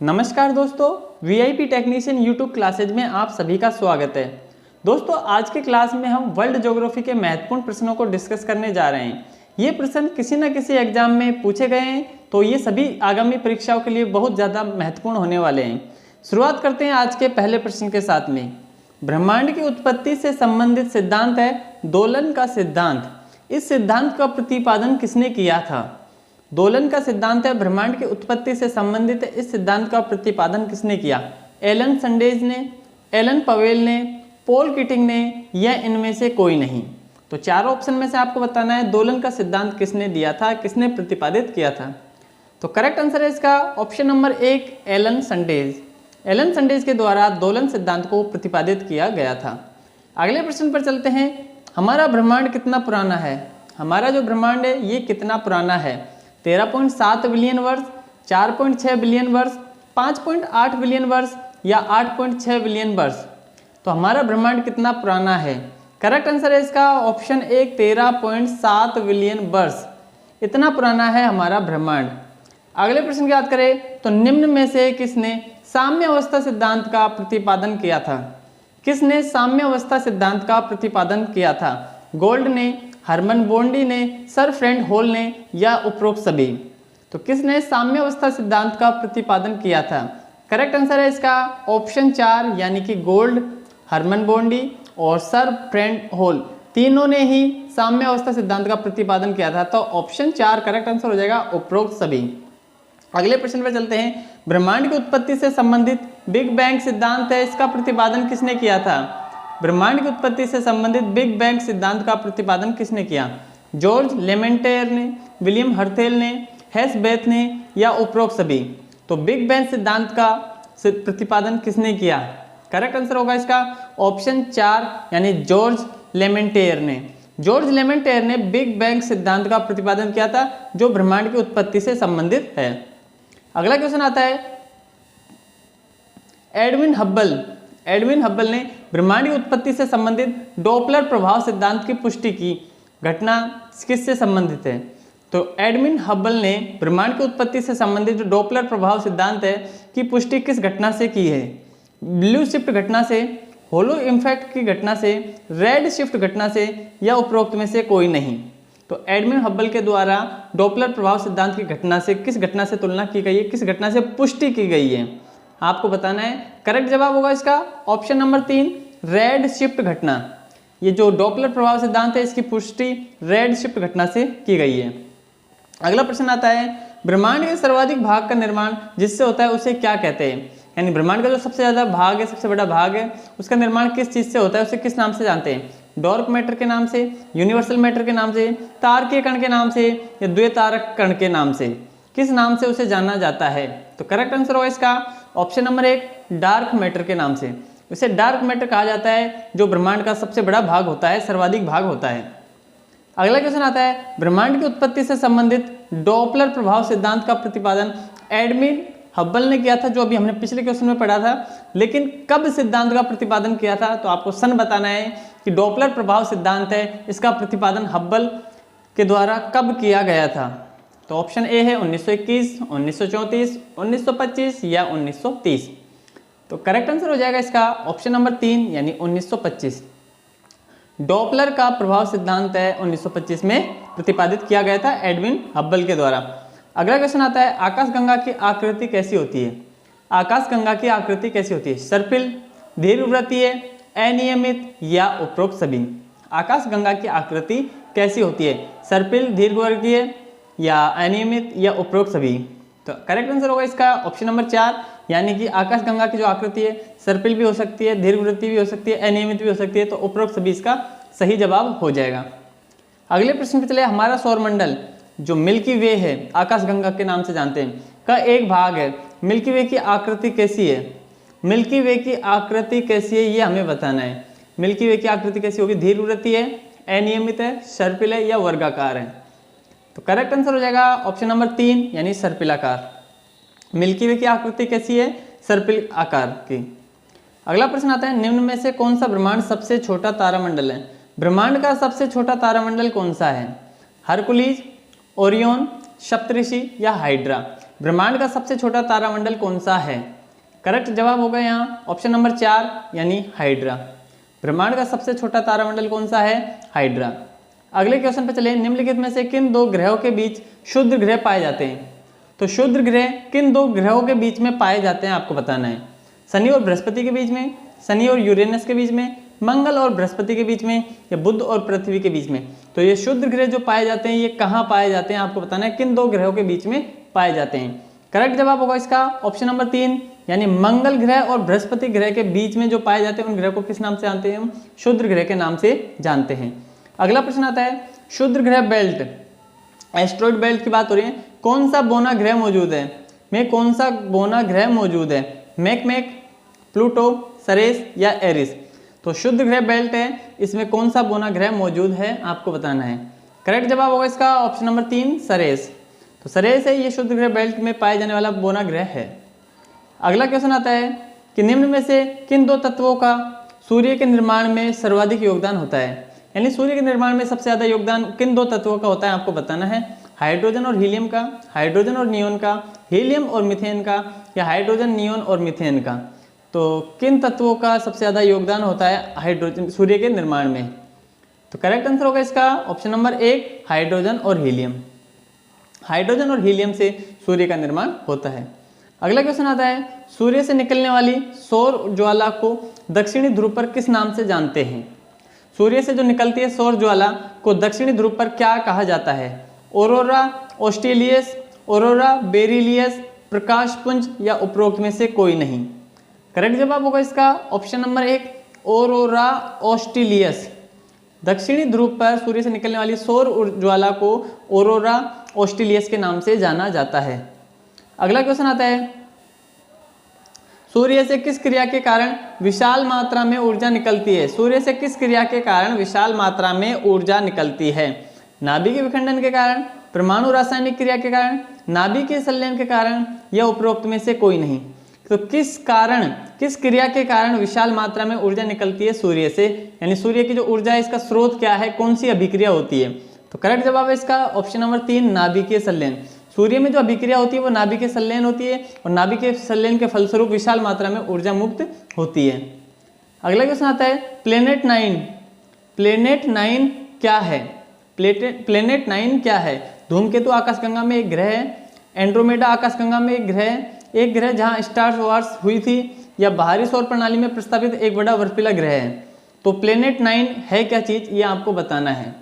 नमस्कार दोस्तों, VIP technician YouTube classes में आप सभी का स्वागत है। दोस्तों, आज के क्लास में हम वर्ल्ड ज्योग्राफी के महत्वपूर्ण प्रश्नों को डिस्कस करने जा रहे हैं। ये प्रश्न किसी न किसी एग्जाम में पूछे गए हैं, तो ये सभी आगामी परीक्षाओं के लिए बहुत ज़्यादा महत्वपूर्ण होने वाले हैं। शुरुआत करते हैं आज के पहले प्रश्न के साथ में। ब्रह्मांड की उत्पत्ति से संबंधित सिद्धांत है दोलन का सिद्धांत। इस सिद्धांत का प्रतिपादन किसने किया था? दोलन का सिद्धांत है ब्रह्मांड की उत्पत्ति से संबंधित इस सिद्धांत का प्रतिपादन किसने किया? एलन संडेज ने, एलन पवेल ने, पॉल कीटिंग ने, या इनमें से कोई नहीं। तो चारों ऑप्शन में से आपको बताना है दोलन का सिद्धांत किसने दिया था, किसने प्रतिपादित किया था। तो करेक्ट आंसर है इसका option number 1, Allan Sandage. Allan Sandage के द्वारा दोलन सिद्धांत को प्रतिपादित किया गया था। अगले प्रश्न पर चलते हैं। हमारा ब्रह्मांड कितना पुराना है? हमारा जो ब्रह्मांड है ये कितना पुराना है? 13.7 बिलियन वर्ष, 4.6 बिलियन वर्ष, 5.8 बिलियन वर्ष या 8.6 बिलियन वर्ष। तो हमारा ब्रह्मांड कितना पुराना है? करेक्ट आंसर है इसका ऑप्शन 1, 13.7 बिलियन वर्ष। इतना पुराना है हमारा ब्रह्मांड। अगले प्रश्न की बात करें तो निम्न में से किसने साम्य अवस्था सिद्धांत का प्रतिपादन किया था? किसने साम्य अवस्था सिद्धांत का प्रतिपादन किया था? गोल्ड ने, हरमन बोंडी ने, सर फ्रेंड होल ने, या उपरोक्त सभी। तो किसने साम्य अवस्था सिद्धांत का प्रतिपादन किया था? करेक्ट आंसर है इसका ऑप्शन 4, यानी कि गोल्ड, हरमन बोंडी और सर फ्रेंड होल, तीनों ने ही साम्य अवस्था सिद्धांत का प्रतिपादन किया था। तो ऑप्शन 4 करेक्ट आंसर हो जाएगा, उपरोक्त सभी। अगले प्रश्न पर चलते हैं। ब्रह्मांड की उत्पत्ति से संबंधित बिग बैंग सिद्धांत है, इसका प्रतिपादन किसने किया था? ब्रह्मांड की उत्पत्ति से संबंधित बिग बैंग सिद्धांत का प्रतिपादन किसने किया? जॉर्ज लेमेंटेयर ने, विलियम हर्थेल ने, हेस बेथ ने, या उपरोक्त सभी। तो बिग बैंग सिद्धांत का प्रतिपादन किसने किया? करेक्ट आंसर होगा इसका ऑप्शन 4, यानी जॉर्ज लेमेंटेयर ने। जॉर्ज लेमेंटेयर ने बिग बैंग सिद्धांत का प्रतिपादन किया था, जो ब्रह्मांड की उत्पत्ति से संबंधित है। अगला क्वेश्चन आता है। एडविन हब्बल ने ब्रह्मांड की उत्पत्ति से संबंधित डॉपलर प्रभाव सिद्धांत की पुष्टि की घटना किससे संबंधित है? तो एडविन हब्बल ने ब्रह्मांड की उत्पत्ति से संबंधित जो डॉपलर प्रभाव सिद्धांत है की पुष्टि किस घटना से की है? ब्लू शिफ्ट घटना से, होलो इम्पैक्ट की घटना से, रेड शिफ्ट घटना से, या उपरोक्त में से कोई नहीं। तो एडविन हब्बल के द्वारा डॉपलर प्रभाव सिद्धांत की घटना से किस घटना से तुलना की गई है, किस घटना से पुष्टि की गई है, आपको बताना है। करेक्ट जवाब होगा इसका ऑप्शन नंबर 3, रेड शिफ्ट घटना। ये जो डॉपलर प्रभाव सिद्धांत है इसकी पुष्टि रेड शिफ्ट घटना से की गई है। अगला प्रश्न आता है। ब्रह्मांड के सर्वाधिक भाग का निर्माण जिससे होता है उसे क्या कहते हैं? यानी ब्रह्मांड का जो सबसे ज्यादा भाग है, सबसे बड़ा भाग है, उसका निर्माण किस चीज से होता है, उसे किस नाम से जानते हैं? डार्क मैटर के नाम से, यूनिवर्सल मैटर के नाम से, तारकीय कण के नाम से, या द्वितारक कण के नाम से? किस नाम से उसे जाना जाता है? तो करेक्ट आंसर होगा इसका ऑप्शन नंबर 1, डार्क मैटर के नाम से। इसे डार्क मैटर कहा जाता है जो ब्रह्मांड का सबसे बड़ा भाग होता है, सर्वाधिक भाग होता है। अगला क्वेश्चन आता है। ब्रह्मांड की उत्पत्ति से संबंधित डॉपलर प्रभाव सिद्धांत का प्रतिपादन एडविन हब्बल ने किया था, जो अभी हमने पिछले क्वेश्चन में पढ़ा था, लेकिन कब सिद्धांत का प्रतिपादन किया था? तो आपको सन बताना है कि डॉपलर प्रभाव सिद्धांत है इसका प्रतिपादन हब्बल के द्वारा कब किया गया था। तो ऑप्शन ए है 1921, 1934, 1925 या 1930। तो करेक्ट आंसर हो जाएगा इसका ऑप्शन नंबर 3, यानी 1925। डॉपलर का प्रभाव सिद्धांत है 1925 में प्रतिपादित किया गया था एडविन हब्बल के द्वारा। अगला क्वेश्चन आता है। आकाशगंगा की आकृति कैसी होती है? आकाशगंगा की आकृति कैसी होती है? सर्पिल, दीर्घवृत्तीय, अनियमित, या उपरोक्त सभी? आकाशगंगा की आकृति कैसी होती है? सर्पिल, दीर्घवृत्तीय, या अनियमित, या उपरोक्त सभी? तो करेक्ट आंसर होगा इसका ऑप्शन नंबर 4, यानी कि आकाशगंगा की जो आकृति है सर्पिल भी हो सकती है, दीर्घवृत्तीय भी हो सकती है, अनियमित भी हो सकती है। तो उपरोक्त सभी इसका सही जवाब हो जाएगा। अगले प्रश्न पे चले। हमारा सौरमंडल जो मिल्की वे है, आकाशगंगा के नाम से जानते हैं, का एक भाग है। मिल्की वे की आकृति कैसी है? मिल्की वे की आकृति कैसी है ये हमें बताना है। मिल्की वे की आकृति कैसी होगी? दीर्घवृत्तीय है, अनियमित है, सर्पिल है, या वर्गाकार है? तो करेक्ट आंसर हो जाएगा ऑप्शन नंबर 3, यानी सर्पिलाकार। मिल्की वे की आकृति कैसी है? सर्पिल आकार की। अगला प्रश्न आता है। निम्न में से कौन सा ब्रह्मांड सबसे छोटा तारामंडल है? ब्रह्मांड का सबसे छोटा तारामंडल कौन सा है? हरकुलीज, ओरियन, सप्तऋषि, या हाइड्रा? ब्रह्मांड का सबसे छोटा तारामंडल कौन सा है? करेक्ट जवाब होगा यहाँ ऑप्शन नंबर 4 यानी हाइड्रा। ब्रह्मांड का सबसे छोटा तारामंडल कौन सा है? हाइड्रा। अगले क्वेश्चन पे चले, निम्नलिखित में से किन दो ग्रहों के बीच क्षुद्र ग्रह पाए जाते हैं? तो क्षुद्र ग्रह किन दो ग्रहों के बीच में पाए जाते हैं आपको बताना है। शनि और बृहस्पति के बीच में, शनि और यूरेनस के बीच में, मंगल और बृहस्पति के बीच में, या बुध और पृथ्वी के बीच में। तो ये क्षुद्र ग्रह जो पाए जाते हैं ये कहाँ पाए जाते हैं आपको बताना है, किन दो ग्रहों के बीच में पाए जाते हैं। करेक्ट जवाब होगा इसका ऑप्शन नंबर 3 यानी मंगल ग्रह और बृहस्पति ग्रह के बीच में जो पाए जाते हैं उन ग्रह को किस नाम से जानते हैं? हम क्षुद्र ग्रह के नाम से जानते हैं। अगला प्रश्न आता है, क्षुद्र ग्रह बेल्ट, एस्ट्रॉइड बेल्ट की बात हो रही है, कौन सा बोना ग्रह मौजूद है? में कौन सा बोना ग्रह मौजूद है? मैकमैक, प्लूटो, सरेस या एरिस? तो क्षुद्र ग्रह बेल्ट है, इसमें कौन सा बोना ग्रह मौजूद है आपको बताना है। करेक्ट जवाब होगा इसका ऑप्शन नंबर 3 सरेस। तो सरेस है ये क्षुद्र ग्रह बेल्ट में पाए जाने वाला बोना ग्रह है। अगला क्वेश्चन आता है कि निम्न में से किन दो तत्वों का सूर्य के निर्माण में सर्वाधिक योगदान होता है? यानी सूर्य के निर्माण में सबसे ज्यादा योगदान किन दो तत्वों का होता है आपको बताना है। हाइड्रोजन और हीलियम का, हाइड्रोजन और नियोन का, हीलियम और मीथेन का, या हाइड्रोजन, नियोन और मीथेन का? तो किन तत्वों का सबसे ज्यादा योगदान होता है हाइड्रोजन सूर्य के निर्माण में? तो करेक्ट आंसर होगा इसका ऑप्शन नंबर 1 हाइड्रोजन और हीलियम। हाइड्रोजन और हीलियम से सूर्य का निर्माण होता है। अगला क्वेश्चन आता है, सूर्य से निकलने वाली सौर ज्वाला को दक्षिणी ध्रुव पर किस नाम से जानते हैं? सूर्य से जो निकलती है सौर ज्वाला को दक्षिणी ध्रुव पर क्या कहा जाता है? ऑरोरा ऑस्ट्रेलियस, ऑरोरा बेरिलियस, प्रकाश पुंज, या उपरोक्त में से कोई नहीं? करेक्ट जवाब होगा इसका ऑप्शन नंबर 1 ऑरोरा ऑस्ट्रेलियस। दक्षिणी ध्रुव पर सूर्य से निकलने वाली सौर ज्वाला को ऑरोरा ऑस्ट्रेलियस के नाम से जाना जाता है। अगला क्वेश्चन आता है, सूर्य से किस क्रिया के कारण विशाल मात्रा में ऊर्जा निकलती है? सूर्य से किस क्रिया के कारण विशाल मात्रा में ऊर्जा निकलती है? नाभिक विखंडन के कारण, परमाणु रासायनिक क्रिया के कारण, नाभिकीय संलयन के कारण, या उपरोक्त में से कोई नहीं? तो किस कारण, किस क्रिया के कारण विशाल मात्रा में ऊर्जा निकलती है सूर्य से? यानी सूर्य की जो ऊर्जा है इसका स्रोत क्या है, कौन सी अभिक्रिया होती है? तो करेक्ट जवाब है इसका ऑप्शन नंबर 3 नाभिकीय संलयन। सूर्य में जो अभिक्रिया होती है वो नाभिकीय संलयन होती है और नाभिकीय संलयन के फलस्वरूप विशाल मात्रा में ऊर्जा मुक्त होती है। अगला क्वेश्चन आता है, प्लेनेट 9, प्लेनेट 9 क्या है? प्लेनेट 9 क्या है? धूमकेतु आकाशगंगा में एक ग्रह है, एंड्रोमेडा आकाशगंगा में एक ग्रह है, एक ग्रह जहां स्टार वार्स हुई थी, या बाहरी सौर प्रणाली में प्रस्तावित एक बड़ा बर्फीला ग्रह है? तो प्लेनेट 9 है क्या चीज, ये आपको बताना है।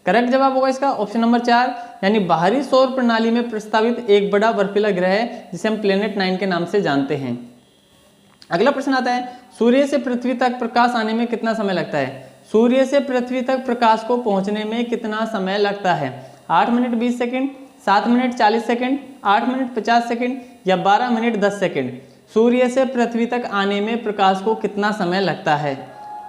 करेक्ट जवाब होगा इसका ऑप्शन नंबर 4 यानी बाहरी सौर प्रणाली में प्रस्तावित एक बड़ा बर्फीला ग्रह है जिसे हम प्लेनेट 9 के नाम से जानते हैं। अगला प्रश्न आता है, सूर्य से पृथ्वी तक प्रकाश आने में कितना समय लगता है? सूर्य से पृथ्वी तक प्रकाश को पहुंचने में कितना समय लगता है? 8 minute 20 second, 7 minute 40 second, 8 minute 50 second, या 12 मिनट 10 सेकंड? सूर्य से पृथ्वी तक आने में प्रकाश को कितना समय लगता है?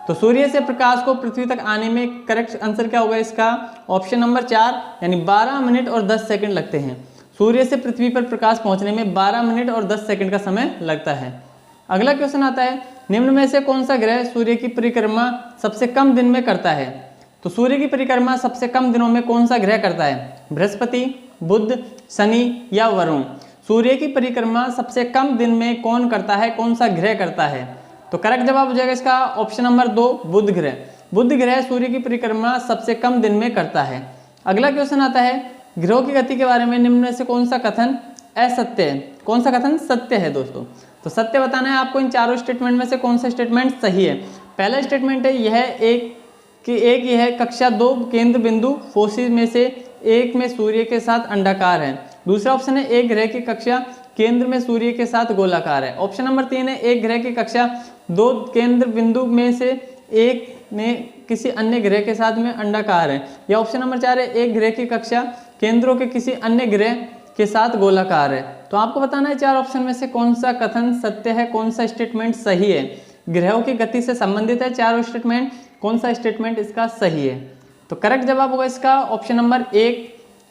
तो सूर्य से प्रकाश को पृथ्वी तक आने में करेक्ट आंसर क्या होगा इसका ऑप्शन नंबर 4 यानी 12 मिनट और 10 सेकंड लगते हैं। सूर्य से पृथ्वी पर प्रकाश पहुंचने में 12 मिनट और 10 सेकंड का समय लगता है। अगला क्वेश्चन आता है, निम्न में से कौन सा ग्रह सूर्य की परिक्रमा सबसे कम दिन में करता है? तो सूर्य की परिक्रमा सबसे कम दिनों में कौन सा ग्रह करता है? बृहस्पति, बुध, शनि, या वरुण? सूर्य की परिक्रमा सबसे कम दिन में कौन करता है, कौन सा ग्रह करता है? तो करेक्ट जवाब हो जाएगा इसका ऑप्शन नंबर 2 बुध ग्रह। बुध ग्रह सूर्य की परिक्रमा सबसे कम दिन में करता है। अगला क्वेश्चन आता है, ग्रहों की गति के बारे में निम्न में से कौन सा कथन असत्य है? कौन सा कथन सत्य है दोस्तों? तो सत्य बताना है आपको इन चारों स्टेटमेंट में से कौन सा स्टेटमेंट सही है। पहला स्टेटमेंट है यह एक यह कक्षा 2 केंद्र बिंदु फोसिस में से एक में सूर्य के साथ अंडाकार है। दूसरा ऑप्शन है एक ग्रह की कक्षा केंद्र में सूर्य के साथ गोलाकार है। ऑप्शन नंबर 3 है एक ग्रह की कक्षा 2 केंद्र बिंदु में से एक में किसी अन्य ग्रह के साथ में अंडाकार है। या ऑप्शन नंबर 4 है एक ग्रह की कक्षा केंद्रों के किसी अन्य ग्रह के साथ गोलाकार है। तो आपको बताना है चार ऑप्शन में से कौन सा कथन सत्य है, कौन सा स्टेटमेंट सही है। ग्रहों की गति से संबंधित है चारों स्टेटमेंट, कौन सा स्टेटमेंट इसका सही है? तो करेक्ट जवाब होगा इसका ऑप्शन नंबर 1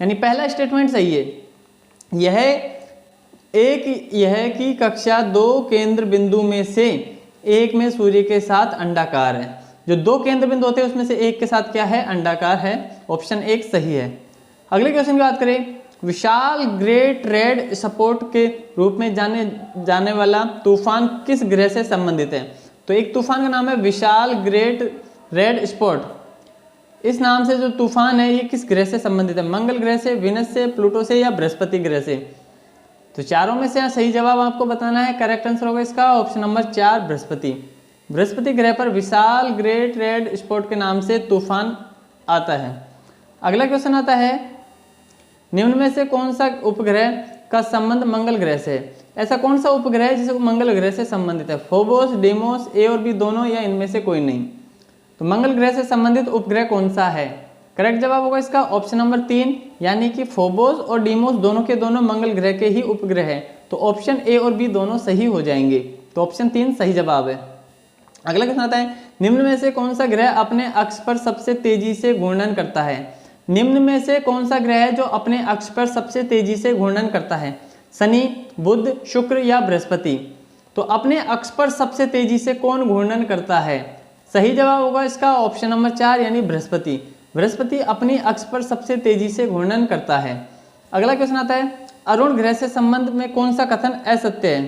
यानी पहला स्टेटमेंट सही है। यह कि कक्षा 2 केंद्र बिंदु में से एक में सूर्य के साथ अंडाकार है। जो 2 केंद्र बिंदु होते हैं उसमें से एक के साथ क्या है? अंडाकार है। ऑप्शन 1 सही है। अगले क्वेश्चन की बात करें, विशाल ग्रेट रेड स्पॉट के रूप में जाने जाने वाला तूफान किस ग्रह से संबंधित है? तो एक तूफान का नाम है विशाल ग्रेट रेड स्पॉट। इस नाम से जो तूफान है ये किस ग्रह से संबंधित है? मंगल ग्रह से, विनस से, प्लूटो से या बृहस्पति ग्रह से? तो चारों में से यहाँ सही जवाब आपको बताना है। करेक्ट आंसर होगा इसका ऑप्शन नंबर 4 बृहस्पति। बृहस्पति ग्रह पर विशाल ग्रेट रेड स्पॉट के नाम से तूफान आता है। अगला क्वेश्चन आता है, निम्न में से कौन सा उपग्रह का संबंध मंगल ग्रह से है? ऐसा कौन सा उपग्रह है जिसे मंगल ग्रह से संबंधित है? फोबोस, डेमोस, ए और बी दोनों या इनमें से कोई नहीं? तो मंगल ग्रह से संबंधित उपग्रह कौन सा है? करेक्ट जवाब होगा इसका ऑप्शन नंबर 3, यानी कि फोबोस और डीमोस दोनों के दोनों मंगल ग्रह के ही उपग्रह है। तो ऑप्शन ए और बी दोनों सही हो जाएंगे। तो ऑप्शन 3 सही जवाब है। अगला क्वेश्चन आता है, निम्न में से कौन सा ग्रह अपने अक्ष पर सबसे तेजी से घूर्णन करता है? निम्न में से कौन सा ग्रह है जो अपने अक्ष पर सबसे तेजी से घूर्णन करता है? शनि, बुध, शुक्र या बृहस्पति? तो अपने अक्ष पर सबसे तेजी से कौन घूर्णन करता है? सही जवाब होगा इसका ऑप्शन नंबर 4 यानी बृहस्पति। बृहस्पति अपनी अक्ष पर सबसे तेजी से घूर्णन करता है। अगला क्वेश्चन आता है, अरुण ग्रह से संबंध में कौन सा कथन असत्य है?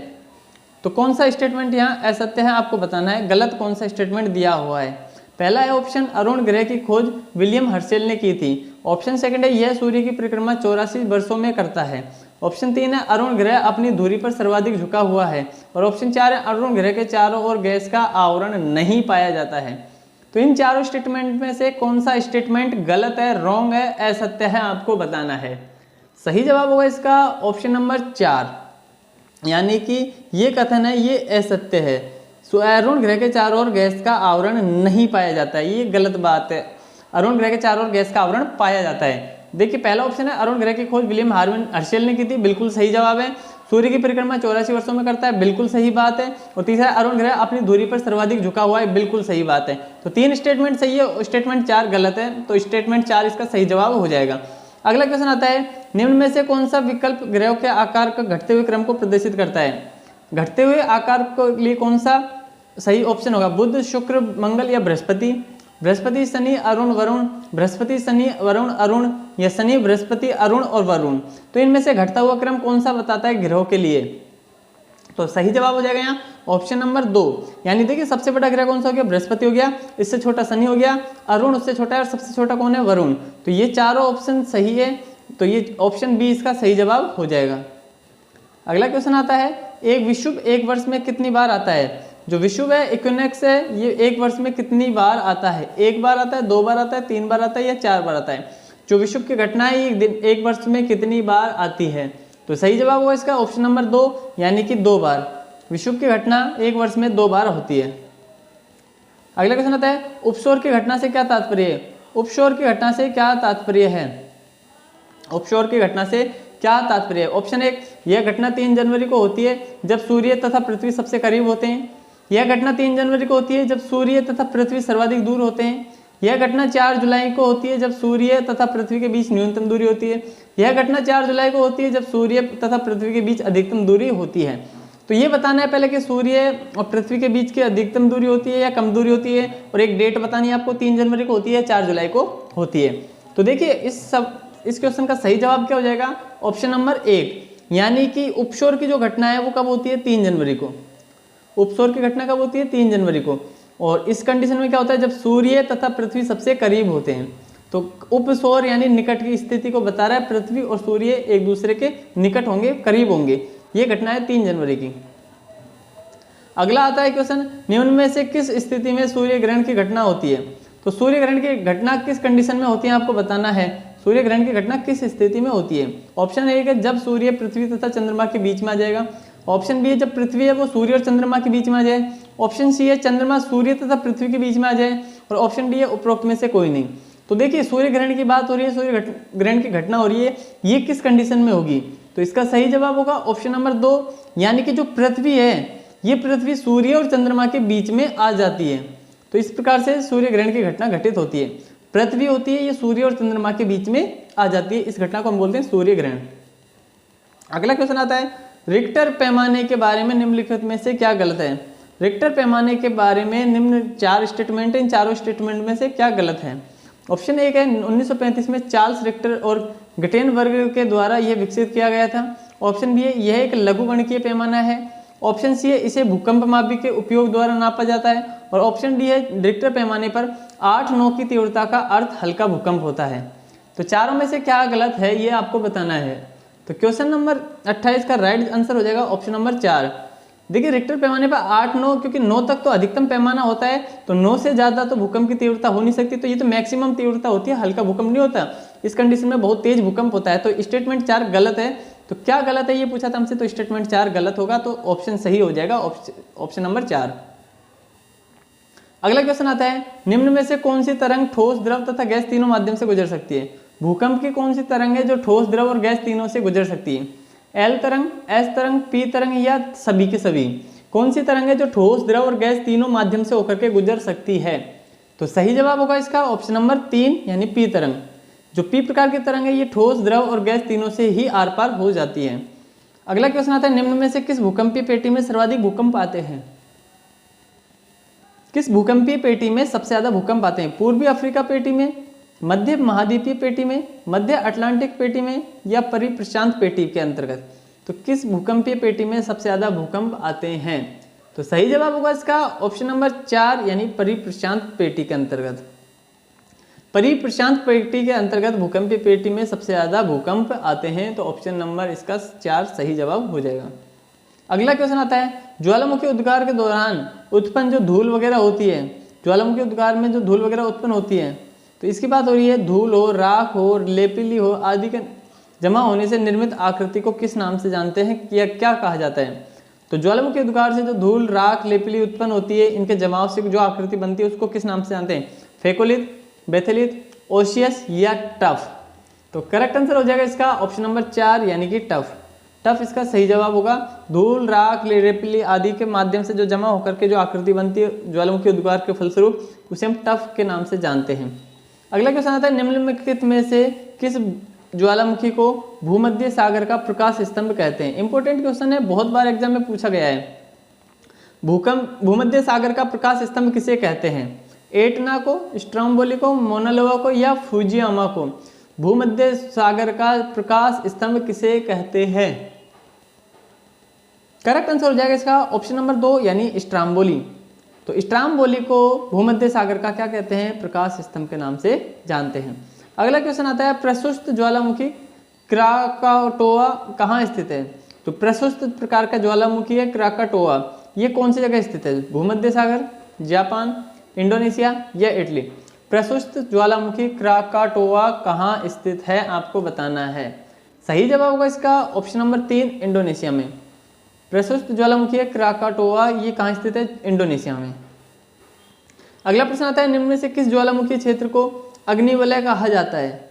तो कौन सा स्टेटमेंट यहाँ असत्य है आपको बताना है, गलत कौन सा स्टेटमेंट दिया हुआ है। पहला है ऑप्शन, अरुण ग्रह की खोज विलियम हर्शेल ने की थी। ऑप्शन सेकंड है, यह सूर्य की परिक्रमा 84 वर्षों में करता है। ऑप्शन 3 है, अरुण ग्रह अपनी धुरी पर सर्वाधिक झुका हुआ है। और ऑप्शन 4 है, अरुण ग्रह के चारों ओर गैस का आवरण नहीं पाया जाता है। तो इन चारों स्टेटमेंट में से कौन सा स्टेटमेंट गलत है, रॉन्ग है, असत्य है आपको बताना है। सही जवाब होगा इसका ऑप्शन नंबर 4, यानी कि ये कथन है ये असत्य है। अरुण ग्रह के चारों ओर गैस का आवरण नहीं पाया जाता है, ये गलत बात है। अरुण ग्रह के चारों ओर गैस का आवरण पाया जाता है। देखिए पहला ऑप्शन है, अरुण ग्रह की खोज विलियम हर्शेल ने की थी, बिल्कुल सही जवाब है। सूर्य की परिक्रमा 84 वर्षों में करता है, बिल्कुल सही बात है। और तीसरा, अरुण ग्रह अपनी धुरी पर सर्वाधिक झुका हुआ है, बिल्कुल सही बात है। तो 3 स्टेटमेंट सही है, स्टेटमेंट 4 गलत है। तो स्टेटमेंट 4 इसका सही जवाब हो जाएगा। अगला क्वेश्चन आता है, निम्न में से कौन सा विकल्प ग्रहों के आकार का घटते हुए क्रम को प्रदर्शित करता है? घटते हुए आकार के लिए कौन सा सही ऑप्शन होगा? बुध, शुक्र, मंगल या बृहस्पति? बृहस्पति, शनि, अरुण, वरुण, बृहस्पति, शनि, वरुण, अरुण या शनि, बृहस्पति, अरुण और वरुण? तो इनमें से घटता हुआ क्रम कौन सा बताता है ग्रहों के लिए? तो सही जवाब हो जाएगा यहाँ ऑप्शन नंबर 2, यानी देखिए सबसे बड़ा ग्रह कौन सा हो गया? बृहस्पति हो गया, इससे छोटा शनि हो गया, अरुण उससे छोटा है और सबसे छोटा कौन है? वरुण। तो ये चारों ऑप्शन सही है, तो ये ऑप्शन बी इसका सही जवाब हो जाएगा। अगला क्वेश्चन आता है, एक विषुव एक वर्ष में कितनी बार आता है? जो विषुव है, इक्विनोक्स है, ये एक वर्ष में कितनी बार आता है? 1 बार आता है, 2 बार आता है, 3 बार आता है या 4 बार आता है? जो विषुव की घटना है ये एक वर्ष में कितनी बार आती है? तो सही जवाब होगा इसका ऑप्शन नंबर 2, यानी कि 2 बार। विषुव की घटना एक वर्ष में 2 बार होती है। अगला क्वेश्चन आता है, उपसौर की घटना से क्या तात्पर्य है? उपसौर की घटना से क्या तात्पर्य है? उपसौर की घटना से क्या तात्पर्य है? ऑप्शन 1, यह घटना 3 जनवरी को होती है जब सूर्य तथा पृथ्वी सबसे करीब होते हैं। यह घटना 3 जनवरी को होती है जब सूर्य तथा पृथ्वी सर्वाधिक दूर होते हैं। यह घटना 4 जुलाई को होती है जब सूर्य तथा पृथ्वी के बीच न्यूनतम दूरी होती है। यह घटना 4 जुलाई को होती है जब सूर्य तथा पृथ्वी के बीच अधिकतम दूरी होती है। तो ये बताना है पहले कि सूर्य और पृथ्वी के बीच की अधिकतम दूरी होती है या कम दूरी होती है, और एक डेट बतानी है आपको, 3 जनवरी को होती है, 4 जुलाई को होती है। तो देखिए इस क्वेश्चन का सही जवाब क्या हो जाएगा? ऑप्शन नंबर 1, यानी कि उपसौर की जो घटना है वो कब होती है? 3 जनवरी को। उपसौर की घटना कब होती है? 3 जनवरी को। और इस कंडीशन में क्या होता है? जब सूर्य तथा पृथ्वी सबसे करीब होते हैं। तो उपसौर यानी निकट की स्थिति को बता रहा है, पृथ्वी और सूर्य एक दूसरे के निकट होंगे, करीब होंगे। ये घटना है 3 जनवरी की। अगला आता है क्वेश्चन, निम्न में से किस स्थिति में सूर्य ग्रहण की घटना होती है? तो सूर्य ग्रहण की घटना किस कंडीशन में होती है आपको बताना है। सूर्य ग्रहण की घटना किस स्थिति में होती है? ऑप्शन 1 है, जब सूर्य पृथ्वी तथा चंद्रमा के बीच में आ जाएगा। ऑप्शन बी है, जब पृथ्वी है वो सूर्य और चंद्रमा के बीच में आ जाए। ऑप्शन सी है, चंद्रमा सूर्य तथा पृथ्वी के बीच में आ जाए। और ऑप्शन डी है, उपरोक्त में से कोई नहीं। तो देखिए सूर्य ग्रहण की बात हो रही है, सूर्य ग्रहण की घटना हो रही है, ये किस कंडीशन में होगी? तो इसका सही जवाब होगा ऑप्शन नंबर 2, यानी कि जो पृथ्वी है ये पृथ्वी सूर्य और चंद्रमा के बीच में आ जाती है। तो इस प्रकार से सूर्य ग्रहण की घटना घटित होती है। पृथ्वी होती है ये सूर्य और चंद्रमा के बीच में आ जाती है, इस घटना को हम बोलते हैं सूर्य ग्रहण। अगला क्वेश्चन आता है, रिक्टर पैमाने के बारे में निम्नलिखित में से क्या गलत है? रिक्टर पैमाने के बारे में निम्न 4 स्टेटमेंट, इन चारों स्टेटमेंट में से क्या गलत है? ऑप्शन एक है 1935 में चार्ल्स रिक्टर और गटेनबर्ग के द्वारा यह विकसित किया गया था। ऑप्शन बी है यह एक लघुगणकीय पैमाना है। ऑप्शन सी है इसे भूकंप मापी के उपयोग द्वारा नापा जाता है। और ऑप्शन डी है रिक्टर पैमाने पर 8-9 की तीव्रता का अर्थ हल्का भूकंप होता है। तो चारों में से क्या गलत है ये आपको बताना है। तो क्वेश्चन नंबर 28 का राइट आंसर हो जाएगा ऑप्शन नंबर 4। देखिए रिक्टर पैमाने पर 8-9, क्योंकि 9 तक तो अधिकतम पैमाना होता है, तो 9 से ज़्यादा तो भूकंप की तीव्रता हो नहीं सकती, तो ये तो मैक्सिमम तीव्रता होती है, हल्का भूकंप नहीं होता। इस कंडीशन में बहुत तेज भूकंप होता है। तो स्टेटमेंट 4 गलत है। तो क्या गलत है ये पूछा था हमसे, तो स्टेटमेंट 4 गलत होगा, तो ऑप्शन सही हो जाएगा ऑप्शन नंबर 4। अगला क्वेश्चन आता है निम्न में से कौन सी तरंग ठोस, द्रव तथा गैस तीनों माध्यम से गुजर सकती है। भूकंप की कौन सी तरंग है जो ठोस, द्रव और गैस तीनों से गुजर सकती है। एल तरंग, एस तरंग, पी तरंग या सभी के सभी। कौन सी तरंग है जो ठोस, द्रव और गैस तीनों माध्यम से होकर के गुजर सकती है। तो सही जवाब होगा इसका ऑप्शन नंबर 3 यानी पी तरंग। जो पी प्रकार की तरंग है ये ठोस, द्रव और गैस तीनों से ही आर पार हो जाती है। अगला क्वेश्चन आता है निम्न में से किस भूकंपीय पेटी में सर्वाधिक भूकंप आते हैं। किस भूकंपीय पेटी में सबसे ज्यादा भूकंप आते हैं। पूर्वी अफ्रीका पेटी में, मध्य महाद्वीपीय पेटी में, मध्य अटलांटिक पेटी में या परिप्रशांत पेटी के अंतर्गत। तो किस भूकंपीय पेटी में सबसे ज्यादा भूकंप आते हैं। तो सही जवाब होगा इसका ऑप्शन नंबर 4 यानी परिप्रशांत पेटी के अंतर्गत। परिप्रशांत पेटी के अंतर्गत भूकंपीय पेटी में सबसे ज्यादा भूकंप आते हैं। तो ऑप्शन नंबर इसका 4 सही जवाब हो जाएगा। अगला क्वेश्चन आता है ज्वालामुखी उद्गार के दौरान उत्पन्न जो धूल वगैरह होती है, ज्वालामुखी उद्गार में जो धूल वगैरह उत्पन्न होती है, तो इसकी बात हो रही है धूल हो, राख हो, लेपिली हो आदि के जमा होने से निर्मित आकृति को किस नाम से जानते हैं, क्या कहा जाता है। तो ज्वालामुखी उद्गार से जो धूल, राख, लेपिली उत्पन्न होती है, इनके जमाव से जो आकृति बनती है उसको किस नाम से जानते हैं। फेकोलिथ, बेथेलिथ, ओशियस या टफ। तो करेक्ट आंसर हो जाएगा इसका ऑप्शन नंबर 4 यानी कि टफ। टफ इसका सही जवाब होगा। धूल, राख, लेपिली आदि के माध्यम से जो जमा होकर के जो आकृति बनती है ज्वालामुखी उद्गार के फलस्वरूप, उसे हम टफ के नाम से जानते हैं। अगला क्वेश्चन आता है निम्नलिखित में से किस ज्वालामुखी को भूमध्य सागर का प्रकाश स्तंभ कहते हैं। इंपॉर्टेंट क्वेश्चन है, बहुत बार एग्जाम में पूछा गया है। भूमध्य सागर का प्रकाश स्तंभ किसे कहते हैं। एटना को, स्ट्रोम्बोली को, मोना लोआ को या फुजियामा को। भूमध्य सागर का प्रकाश स्तंभ किसे कहते हैं। करेक्ट आंसर हो जाएगा इसका ऑप्शन नंबर 2 यानी स्ट्रोम्बोली। तो स्ट्रोम्बोली को भूमध्य सागर का क्या कहते हैं, प्रकाश स्तंभ के नाम से जानते हैं। अगला क्वेश्चन आता है प्रशुष्क ज्वालामुखी क्राकाटोआ कहाँ स्थित है। तो प्रशुष्क प्रकार का ज्वालामुखी है क्राकाटोआ, ये कौन सी जगह स्थित है। भूमध्य सागर, जापान, इंडोनेशिया या इटली। प्रशुष्क ज्वालामुखी क्राकाटोआ कहाँ स्थित है आपको बताना है। सही जवाब होगा इसका ऑप्शन नंबर 3 इंडोनेशिया में। प्रशुष्क ज्वालामुखी है क्राकाटोआ, ये कहाँ स्थित है, इंडोनेशिया में। अगला प्रश्न आता है निम्न में से किस ज्वालामुखी क्षेत्र को अग्निवलय कहा जाता है।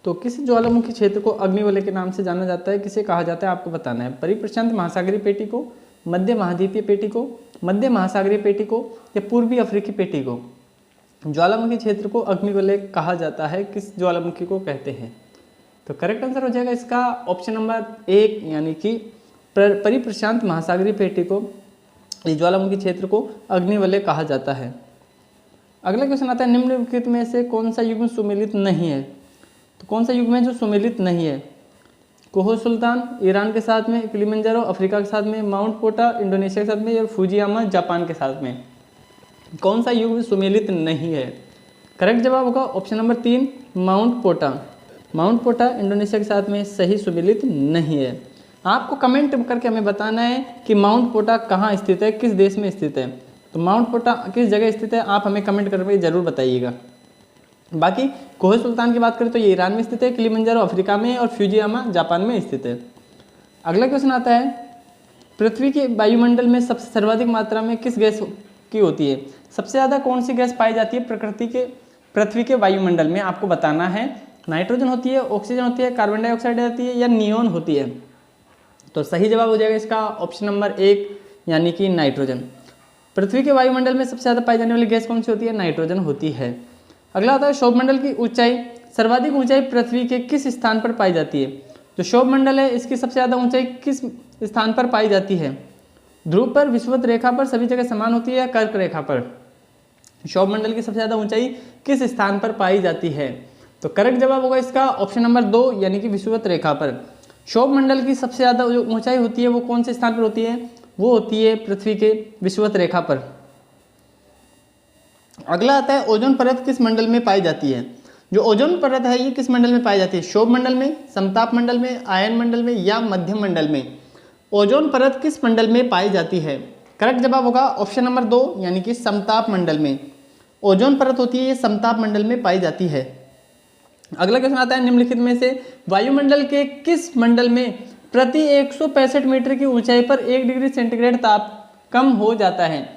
तो किस ज्वालामुखी क्षेत्र को अग्निवलय के नाम से जाना जाता है, किसे कहा जाता है आपको बताना है। परिप्रशांत महासागरीय पेटी को, मध्य महाद्वीपीय पेटी को, मध्य महासागरीय पेटी को या पूर्वी अफ्रीकी पेटी को। ज्वालामुखी क्षेत्र को अग्निवलय कहा जाता है, किस ज्वालामुखी को कहते हैं। तो करेक्ट आंसर हो जाएगा इसका ऑप्शन नंबर 1 यानी कि परिप्रशांत महासागरीय पेटी को, इस ज्वालामुखी क्षेत्र को अग्निवलय कहा जाता है। अगला क्वेश्चन आता है निम्नलिखित में से कौन सा युग्म सुमेलित नहीं है। तो कौन सा युग्म है जो सुमेलित नहीं है। कोहो सुल्तान ईरान के साथ में, किलिमंजारो अफ्रीका के साथ में, माउंट पोटा इंडोनेशिया के साथ में या फुजियामा जापान के साथ में। कौन सा युग्म सुमेलित नहीं है। करेक्ट जवाब होगा ऑप्शन नंबर 3 माउंट पोटा। माउंट पोटा इंडोनेशिया के साथ में सही सुमेलित नहीं है। आपको कमेंट करके हमें बताना है कि माउंट पोटा कहाँ स्थित है, किस देश में स्थित है। तो माउंट पोटा किस जगह स्थित है आप हमें कमेंट करके जरूर बताइएगा। बाकी कोहे सुल्तान की बात करें तो ये ईरान में स्थित है, किलिमंजारो अफ्रीका में और फ्यूजियामा जापान में स्थित है। अगला क्वेश्चन आता है पृथ्वी के वायुमंडल में सबसे सर्वाधिक मात्रा में किस गैस की होती है। सबसे ज़्यादा कौन सी गैस पाई जाती है पृथ्वी के वायुमंडल में आपको बताना है। नाइट्रोजन होती है, ऑक्सीजन होती है, कार्बन डाइऑक्साइड होती है या नियोन होती है। तो सही जवाब हो जाएगा इसका ऑप्शन नंबर 1 यानी कि नाइट्रोजन। पृथ्वी के वायुमंडल में सबसे ज़्यादा पाई जाने वाली गैस कौन सी होती है, नाइट्रोजन होती है। अगला आता है सौरमंडल की ऊंचाई, सर्वाधिक ऊंचाई पृथ्वी के किस स्थान पर पाई जाती है। जो सौरमंडल है इसकी सबसे ज़्यादा ऊंचाई किस स्थान पर पाई जाती है। ध्रुव पर, विषुवत रेखा पर सभी जगह समान होती है या कर्क रेखा पर? क्षोभ मंडल की सबसे ज़्यादा ऊंचाई किस स्थान पर पाई जाती है? तो करेक्ट जवाब होगा इसका ऑप्शन नंबर 2 यानी कि विषुवत रेखा पर। क्षोभ मंडल की सबसे ज़्यादा जो ऊंचाई होती है वो कौन से स्थान पर होती है? वो होती है पृथ्वी के विषुवत रेखा पर। अगला आता है ओजोन परत किस मंडल में पाई जाती है? जो ओजोन परत है ये किस मंडल में पाई जाती है? क्षोभ मंडल में, समताप मंडल में, आयन मंडल में या मध्यम मंडल में? ओजोन परत किस मंडल में पाई जाती है? करेक्ट जवाब होगा ऑप्शन नंबर 2 यानी कि समताप मंडल में। ओजोन परत होती है ये समताप मंडल में पाई जाती है। अगला क्वेश्चन आता है निम्नलिखित में से वायुमंडल के किस मंडल में प्रति 165 मीटर की ऊंचाई पर 1 डिग्री सेंटीग्रेड ताप कम हो जाता है?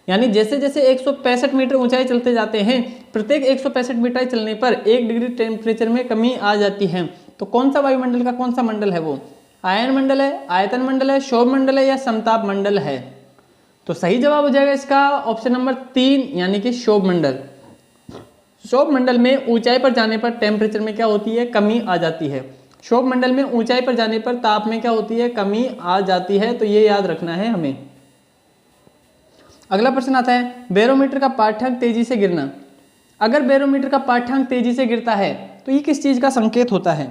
यानी जैसे जैसे 165 मीटर ऊंचाई चलते जाते हैं, प्रत्येक 165 मीटर चलने पर 1 डिग्री टेम्परेचर में कमी आ जाती है। तो कौन सा वायुमंडल का कौन सा मंडल है वो? आयन मंडल है, आयतन मंडल है, क्षोभ मंडल है या समताप मंडल है? तो सही जवाब हो जाएगा इसका ऑप्शन नंबर 3 यानी कि क्षोभ मंडल। क्षोभ मंडल में ऊंचाई पर जाने पर टेम्परेचर में क्या होती है? कमी आ जाती है। क्षोभ मंडल में ऊंचाई पर जाने पर ताप में क्या होती है? कमी आ जाती है। तो ये याद रखना है हमें। अगला प्रश्न आता है बैरोमीटर का पाठ्यांक तेजी से गिरना। अगर बैरोमीटर का पाठ्यांक तेजी से गिरता है तो ये किस चीज का संकेत होता है?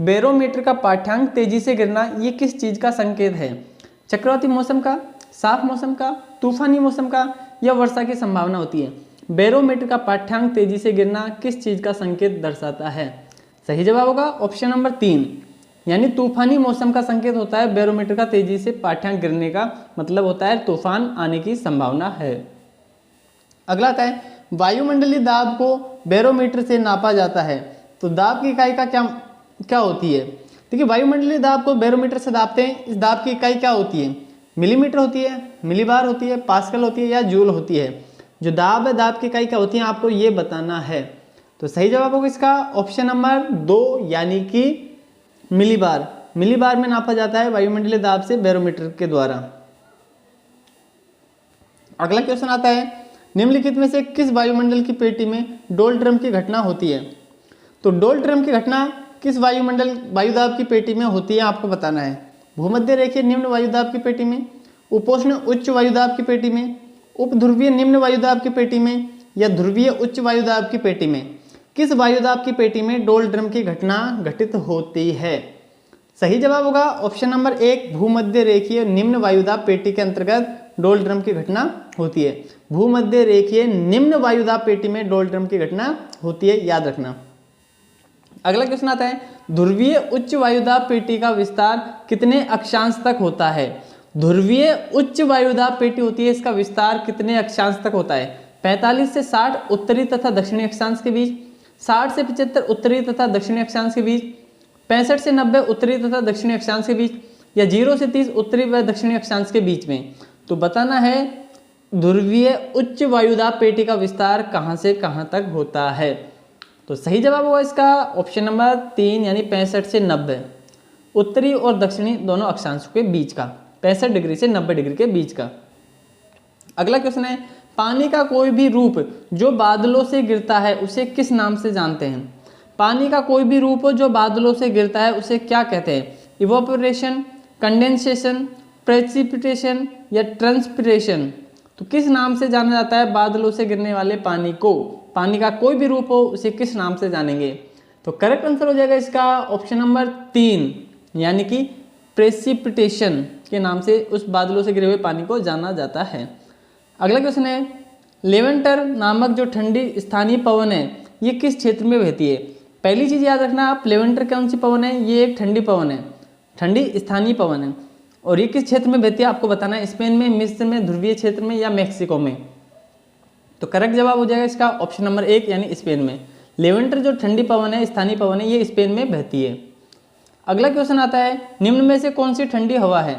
बैरोमीटर का पाठ्यांक तेजी से गिरना ये किस चीज का संकेत है? चक्रवाती मौसम का, साफ मौसम का, तूफानी मौसम का या वर्षा की संभावना होती है? बैरोमीटर का पाठ्यांक तेजी से गिरना किस चीज का संकेत दर्शाता है? सही जवाब होगा ऑप्शन नंबर 3 यानी तूफानी मौसम का संकेत होता है। बैरोमीटर का तेजी से पाठ्यांक गिरने का मतलब होता है तूफान आने की संभावना है। अगला आता है वायुमंडलीय दाब को बैरोमीटर से नापा जाता है। तो दाब की इकाई का क्या होती है? देखिए वायुमंडलीय दाब को बैरोमीटर से नापते हैं। इस दाब की इकाई क्या होती है? मिलीमीटर होती है, मिलीबार होती है, पास्कल होती है या जूल होती है? जो दाब है, दाब की इकाई क्या होती है आपको ये बताना है। तो सही जवाब होगा इसका ऑप्शन नंबर 2 यानी कि मिलीबार। मिलीबार में नापा जाता है वायुमंडलीय दाब से बैरोमीटर के द्वारा। अगला क्वेश्चन आता है निम्नलिखित में से किस वायुमंडल की पेटी में डोल्ड्रम की घटना होती है? तो डोल्ड्रम की घटना किस वायुदाब की पेटी में होती है आपको बताना है। भूमध्य रेखीय निम्न वायुदाब की पेटी में, उपोष्ण उच्च वायुदाब की पेटी में, उपध्रुवीय निम्न वायुदाब की पेटी में या ध्रुवीय उच्च वायुदाब की पेटी में? किस वायुदाब की पेटी में डोल्ड्रम की घटना घटित होती है? सही जवाब होगा ऑप्शन नंबर 1 भूमध्य रेखीय निम्न वायुदाब पेटी के अंतर्गत डोल्ड्रम की घटना होती है। भूमध्य रेखीय निम्न वायुदाब पेटी में डोल्ड्रम की घटना होती है, याद रखना। अगला क्वेश्चन आता है ध्रुवीय उच्च वायुदाब पेटी का विस्तार कितने अक्षांश तक होता है? ध्रुवीय उच्च वायुदाब पेटी होती है, इसका विस्तार कितने अक्षांश तक होता है? 45 से 60 उत्तरी तथा दक्षिणी अक्षांश के बीच, 60 से 75 उत्तरी तथा दक्षिणी अक्षांश के बीच, 65 से 90 उत्तरी तथा दक्षिणी अक्षांश के बीच या 0 से 30 उत्तरी व दक्षिणी अक्षांश के बीच में? तो बताना है ध्रुवीय उच्च वायुदाब पेटी का विस्तार कहां से कहां तक होता है। तो सही जवाब होगा इसका ऑप्शन नंबर 3 यानी 65 से 90 उत्तरी और दक्षिणी दोनों अक्षांशों के बीच का, 65 डिग्री से 90 डिग्री के बीच का। अगला क्वेश्चन है पानी का कोई भी रूप जो बादलों से गिरता है उसे किस नाम से जानते हैं? पानी का कोई भी रूप जो बादलों से गिरता है उसे क्या कहते हैं? इवोपोरेशन, कंडेंसेशन, प्रेसिपिटेशन या ट्रांसपिरेशन? तो किस नाम से जाना जाता है बादलों से गिरने वाले पानी को? पानी का कोई भी रूप हो उसे किस नाम से जानेंगे? तो करेक्ट आंसर हो जाएगा इसका ऑप्शन नंबर 3 यानी कि प्रेसिपिटेशन के नाम से उस बादलों से गिरे हुए पानी को जाना जाता है। अगला क्वेश्चन है लेवेंटर नामक जो ठंडी स्थानीय पवन है ये किस क्षेत्र में बहती है? पहली चीज याद रखना आप, लेवेंटर कौन सी पवन है? ये एक ठंडी पवन है, ठंडी स्थानीय पवन है। और ये किस क्षेत्र में बहती है आपको बताना है। स्पेन में, मिस्र में, ध्रुवीय क्षेत्र में या मैक्सिको में? तो करेक्ट जवाब हो जाएगा इसका ऑप्शन नंबर 1 यानी स्पेन में। लेवेंटर जो ठंडी पवन है, स्थानीय पवन है, ये स्पेन में बहती है। अगला क्वेश्चन आता है निम्न में से कौन सी ठंडी हवा है?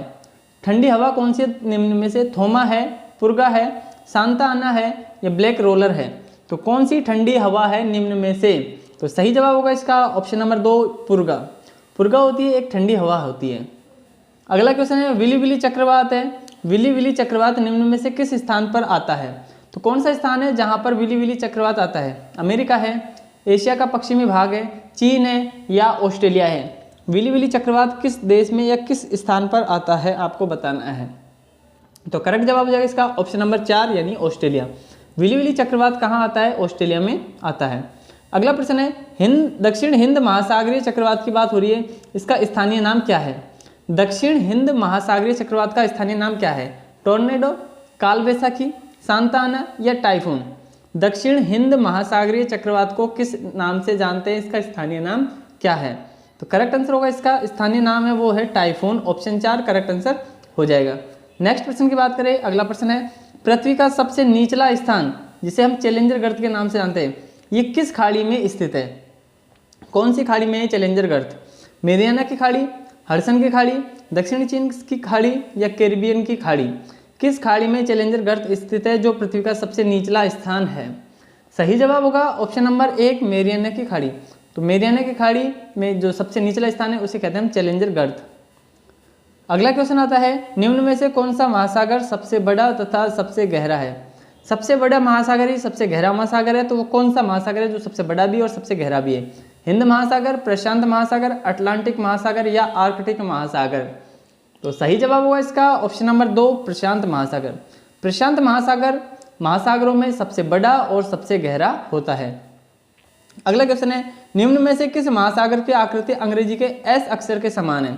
ठंडी हवा कौन सी निम्न में से? थोमा है, पुर्गा है, सांता आना है या ब्लैक रोलर है? तो कौन सी ठंडी हवा है निम्न में से? तो सही जवाब होगा इसका ऑप्शन नंबर 2 पुर्गा। पुर्गा होती है एक ठंडी हवा होती है। अगला क्वेश्चन है विली विली चक्रवात है। विली विली चक्रवात निम्न में से किस स्थान पर आता है? तो कौन सा स्थान है जहां पर विली विली चक्रवात आता है? अमेरिका है, एशिया का पश्चिमी भाग है, चीन है या ऑस्ट्रेलिया है? विली विली चक्रवात किस देश में या किस स्थान पर आता है आपको बताना है। तो करेक्ट जवाब हो जाएगा इसका ऑप्शन नंबर 4 यानी ऑस्ट्रेलिया। विली विली चक्रवात कहाँ आता है? ऑस्ट्रेलिया में आता है। अगला प्रश्न है दक्षिण हिंद महासागरीय चक्रवात की बात हो रही है, इसका स्थानीय नाम क्या है? दक्षिण हिंद महासागरीय चक्रवात का स्थानीय नाम क्या है? टोर्नेडो, काल वैसाखी, सांता आना या टाइफून? दक्षिण हिंद महासागरीय चक्रवात को किस नाम से जानते हैं, इसका स्थानीय नाम क्या है? तो करेक्ट आंसर होगा इसका स्थानीय नाम है वो है टाइफून। ऑप्शन 4 करेक्ट आंसर हो जाएगा। नेक्स्ट प्रश्न की बात करें, अगला प्रश्न है पृथ्वी का सबसे निचला स्थान जिसे हम चैलेंजर गर्त के नाम से जानते हैं, ये किस खाड़ी में स्थित है? कौन सी खाड़ी में है चैलेंजर गर्त? मेरियाना की खाड़ी, हडसन की खाड़ी, दक्षिणी चीन की खाड़ी या कैरिबियन की खाड़ी? किस खाड़ी में चैलेंजर गर्त स्थित है जो पृथ्वी का सबसे निचला स्थान है? सही जवाब होगा ऑप्शन नंबर 1 मेरियाना की खाड़ी। तो मेरियाना की खाड़ी में जो सबसे निचला स्थान है उसे कहते हैं चैलेंजर गर्त। अगला क्वेश्चन आता है निम्न में से कौन सा महासागर सबसे बड़ा तथा सबसे गहरा है? सबसे बड़ा महासागर ही सबसे गहरा महासागर है, तो वो कौन सा महासागर है जो सबसे बड़ा भी और सबसे गहरा भी है? हिंद महासागर, प्रशांत महासागर, अटलांटिक महासागर या आर्कटिक महासागर? तो सही जवाब होगा इसका ऑप्शन नंबर 2 प्रशांत महासागर। प्रशांत महासागर महासागरों में सबसे बड़ा और सबसे गहरा होता है। अगला क्वेश्चन है निम्न में से किस महासागर की आकृति अंग्रेजी के एस अक्षर के समान है?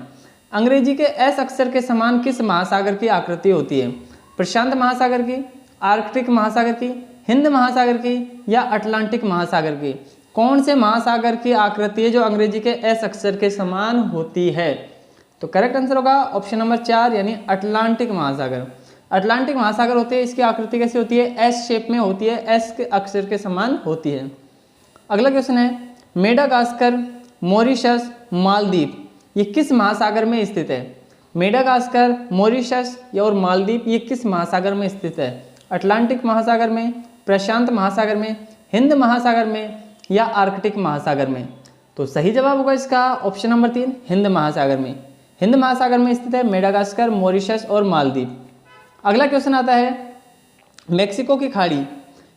अंग्रेजी के एस अक्षर के समान किस महासागर की आकृति होती है? प्रशांत महासागर की, आर्कटिक महासागर की, हिंद महासागर की या अटलांटिक महासागर की? कौन से महासागर की आकृति है जो अंग्रेजी के एस अक्षर के समान होती है? तो करेक्ट आंसर होगा ऑप्शन नंबर 4 यानी अटलांटिक महासागर। अटलांटिक महासागर होते हैं, इसकी आकृति कैसी होती है? एस शेप में होती है, एस के अक्षर के समान होती है। अगला क्वेश्चन है मेडागास्कर, मॉरिशस, मालदीव ये किस महासागर में स्थित है? मेडागास्कर, मॉरिशस और मालदीव ये किस महासागर में स्थित है? अटलांटिक महासागर में, प्रशांत महासागर में, हिंद महासागर में या आर्कटिक महासागर में? तो सही जवाब होगा इसका ऑप्शन नंबर 3 हिंद महासागर में। हिंद महासागर में स्थित है मेडागास्कर, मॉरिशस और मालदीव। अगला क्वेश्चन आता है मेक्सिको की खाड़ी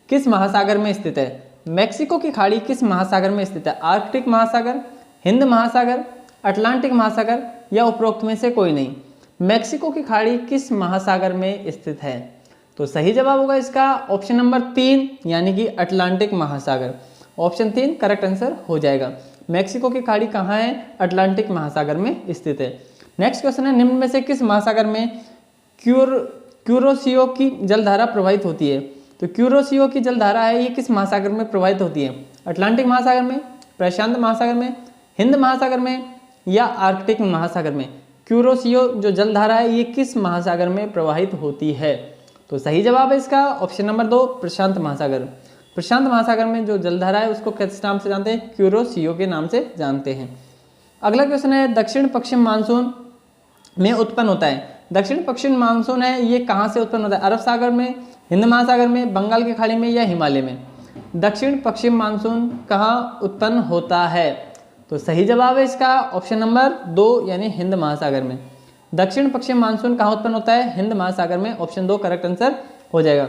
किस महासागर में स्थित है? मेक्सिको की खाड़ी किस महासागर में स्थित है? आर्कटिक महासागर, हिंद महासागर, अटलांटिक महासागर या उपरोक्त में से कोई नहीं? मेक्सिको की खाड़ी किस महासागर में स्थित है? तो सही जवाब होगा इसका ऑप्शन नंबर 3 यानी कि अटलांटिक महासागर। ऑप्शन 3 करेक्ट आंसर हो जाएगा। मेक्सिको की खाड़ी कहाँ है? अटलांटिक महासागर में स्थित है। नेक्स्ट क्वेश्चन है निम्न में से किस महासागर में क्यूरोसियो की जलधारा प्रवाहित होती है? तो क्यूरोसियो की जलधारा है ये किस महासागर में प्रवाहित होती है? अटलांटिक महासागर में, प्रशांत महासागर में, हिंद महासागर में या आर्कटिक महासागर में? क्यूरोसियो जो जलधारा है ये किस महासागर में प्रवाहित होती है? तो सही जवाब है इसका ऑप्शन नंबर 2 प्रशांत महासागर। प्रशांत महासागर में जो जलधारा है उसको किस नाम से जानते हैं? क्यूरोसियो के नाम से जानते हैं। अगला क्वेश्चन है दक्षिण पश्चिम मानसून में उत्पन्न होता है। दक्षिण पश्चिम मानसून है ये कहाँ से उत्पन्न होता है? अरब सागर में, हिंद महासागर में, बंगाल की खाड़ी में या हिमालय में? दक्षिण पश्चिम मानसून कहाँ उत्पन्न होता है? तो सही जवाब है इसका ऑप्शन नंबर 2 यानी हिंद महासागर में। दक्षिण पश्चिम मानसून कहाँ उत्पन्न होता है? हिंद महासागर में। ऑप्शन 2 करेक्ट आंसर हो जाएगा।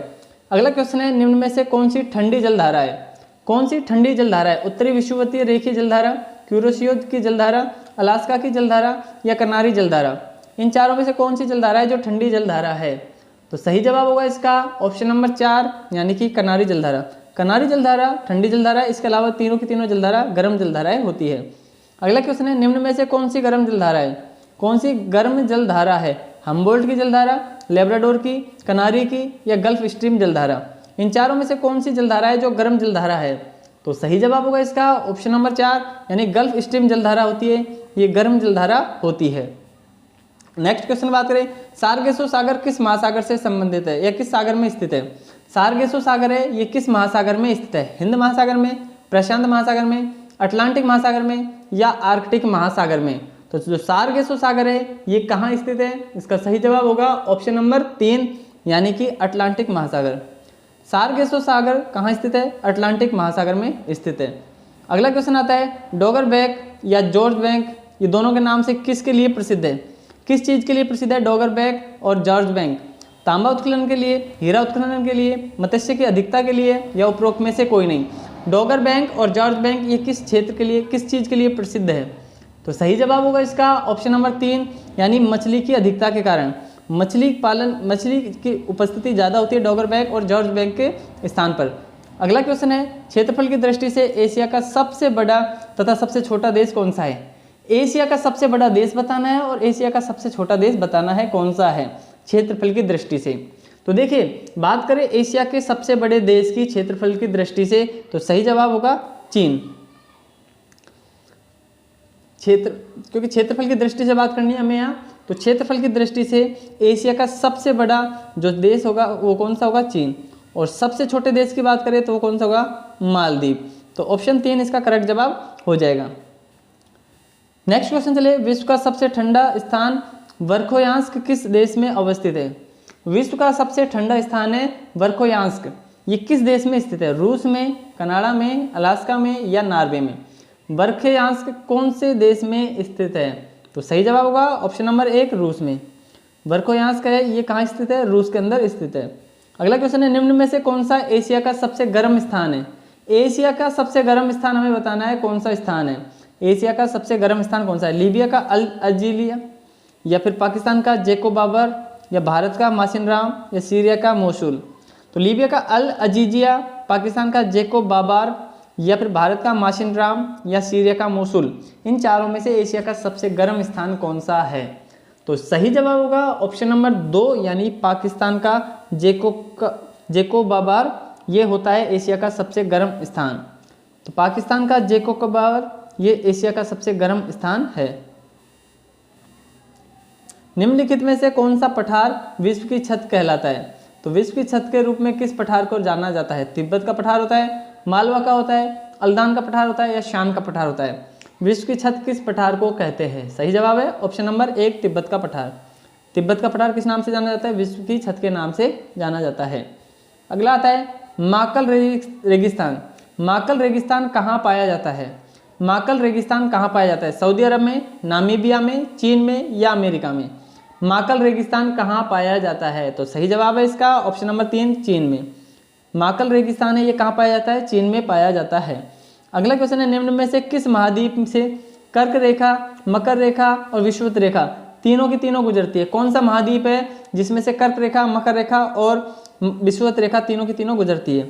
अगला क्वेश्चन है निम्न में से कौन सी ठंडी जलधारा है? कौन सी ठंडी जलधारा है? उत्तरी विषुवतीय रेखीय जलधारा, क्यूरोसियो की जलधारा, अलास्का की जलधारा या कनारी जलधारा? इन चारों में से कौन सी जलधारा है जो ठंडी जलधारा है? तो सही जवाब होगा इसका ऑप्शन नंबर 4 यानी कि कनारी जलधारा। कनारी जलधारा ठंडी जलधारा, इसके अलावा तीनों की तीनों जलधारा गर्म जलधाराएं होती है। अगला क्वेश्चन है निम्न में से कौन सी गर्म जलधारा है? कौन सी गर्म जलधारा है? हम्बोल्ट की जलधारा, लेब्राडोर की, कनारी की या गल्फ स्ट्रीम जलधारा? इन चारों में से कौन सी जलधारा है जो गर्म जलधारा है? तो सही जवाब होगा इसका ऑप्शन नंबर 4 यानी गल्फ स्ट्रीम जलधारा होती है, ये गर्म जलधारा होती है। नेक्स्ट क्वेश्चन बात करें सार्गेसो सागर किस महासागर से संबंधित है या किस सागर में स्थित है? सार्गेसो सागर है ये किस महासागर में स्थित है? हिंद महासागर में, प्रशांत महासागर में, अटलांटिक महासागर में या आर्कटिक महासागर में? तो जो सार्गेसो सागर है ये कहाँ स्थित है? इसका सही जवाब होगा ऑप्शन नंबर 3 यानी कि अटलांटिक महासागर। सार्गेसो सागर कहाँ स्थित है? अटलांटिक महासागर में स्थित है। अगला क्वेश्चन आता है डोगर बैंक या जॉर्ज बैंक ये दोनों के नाम से किसके लिए प्रसिद्ध है? किस चीज़ के लिए प्रसिद्ध है डोगर बैंक और जॉर्ज बैंक? तांबा उत्खनन के लिए, हीरा उत्खनन के लिए, मत्स्य की अधिकता के लिए या उपरोक्त में से कोई नहीं? डोगर बैंक और जॉर्ज बैंक ये किस क्षेत्र के लिए, किस चीज़ के लिए प्रसिद्ध है? तो सही जवाब होगा इसका ऑप्शन नंबर 3 यानी मछली की अधिकता के कारण। मछली की उपस्थिति ज़्यादा होती है डॉगर बैंक और जॉर्ज बैंक के स्थान पर। अगला क्वेश्चन है, क्षेत्रफल की दृष्टि से एशिया का सबसे बड़ा तथा सबसे छोटा देश कौन सा है? एशिया का सबसे बड़ा देश बताना है और एशिया का सबसे छोटा देश बताना है कौन सा है क्षेत्रफल की दृष्टि से। तो देखिए, बात करें एशिया के सबसे बड़े देश की क्षेत्रफल की दृष्टि से, तो सही जवाब होगा चीन। क्योंकि क्षेत्रफल की दृष्टि से बात करनी है हमें यहाँ, तो क्षेत्रफल की दृष्टि से एशिया का सबसे बड़ा जो देश होगा वो कौन सा होगा? चीन। और सबसे छोटे देश की बात करें तो वो कौन सा होगा? मालदीव। तो ऑप्शन 3 इसका करेक्ट जवाब हो जाएगा। नेक्स्ट क्वेश्चन चले, विश्व का सबसे ठंडा स्थान वर्खोयांस्क किस देश में अवस्थित है? विश्व का सबसे ठंडा स्थान है वर्खोयांस्क। ये किस देश में स्थित है? रूस में, कनाडा में, अलास्का में या नॉर्वे में? वर्खोयांस्क कौन से देश में स्थित है? तो सही जवाब होगा ऑप्शन नंबर 1 रूस में। वर्खोयांस्क है ये कहाँ स्थित है? रूस के अंदर स्थित है। अगला क्वेश्चन है, निम्न में से कौन सा एशिया का सबसे गर्म स्थान है? एशिया का सबसे गर्म स्थान हमें बताना है कौन सा स्थान है। एशिया का सबसे गर्म स्थान कौन सा है? लीबिया का अल अजीलिया, या फिर पाकिस्तान का जेकोबाबर, या भारत का मासिनराम, या सीरिया का मोसुल? तो लीबिया का अल अजीजिया, पाकिस्तान का जेकोबाबार, या फिर भारत का मासिनराम, या सीरिया का मोसुल, इन चारों में से एशिया का सबसे गर्म स्थान कौन सा है? तो सही जवाब होगा ऑप्शन नंबर 2 यानी पाकिस्तान का जेकोबाबार, ये होता है एशिया का सबसे गर्म स्थान। तो पाकिस्तान का जेकोबाबार ये एशिया का सबसे गर्म स्थान है। निम्नलिखित में से कौन सा पठार विश्व की छत कहलाता है? तो विश्व की छत के रूप में किस पठार को जाना जाता है? तिब्बत का पठार होता है, मालवा का होता है, अल्दान का पठार होता है, या शान का पठार होता है? विश्व की छत किस पठार को कहते हैं? सही जवाब है ऑप्शन नंबर 1 तिब्बत का पठार। तिब्बत का पठार किस नाम से जाना जाता है? विश्व की छत के नाम से जाना जाता है। अगला आता है माकल रेगिस्तान। माकल रेगिस्तान कहाँ पाया जाता है? माकल रेगिस्तान कहाँ पाया जाता है? सऊदी अरब में, नामीबिया में, चीन में या अमेरिका में? माकल रेगिस्तान कहाँ पाया जाता है? तो सही जवाब है इसका ऑप्शन नंबर 3 चीन में। माकल रेगिस्तान है ये कहाँ पाया जाता है? चीन में पाया जाता है। अगला क्वेश्चन है, निम्न में से किस महाद्वीप से कर्क रेखा, मकर रेखा और विषुवत रेखा तीनों की तीनों गुजरती है? कौन सा महाद्वीप है जिसमें से कर्क रेखा, मकर रेखा और विषुवत रेखा तीनों की तीनों गुजरती है?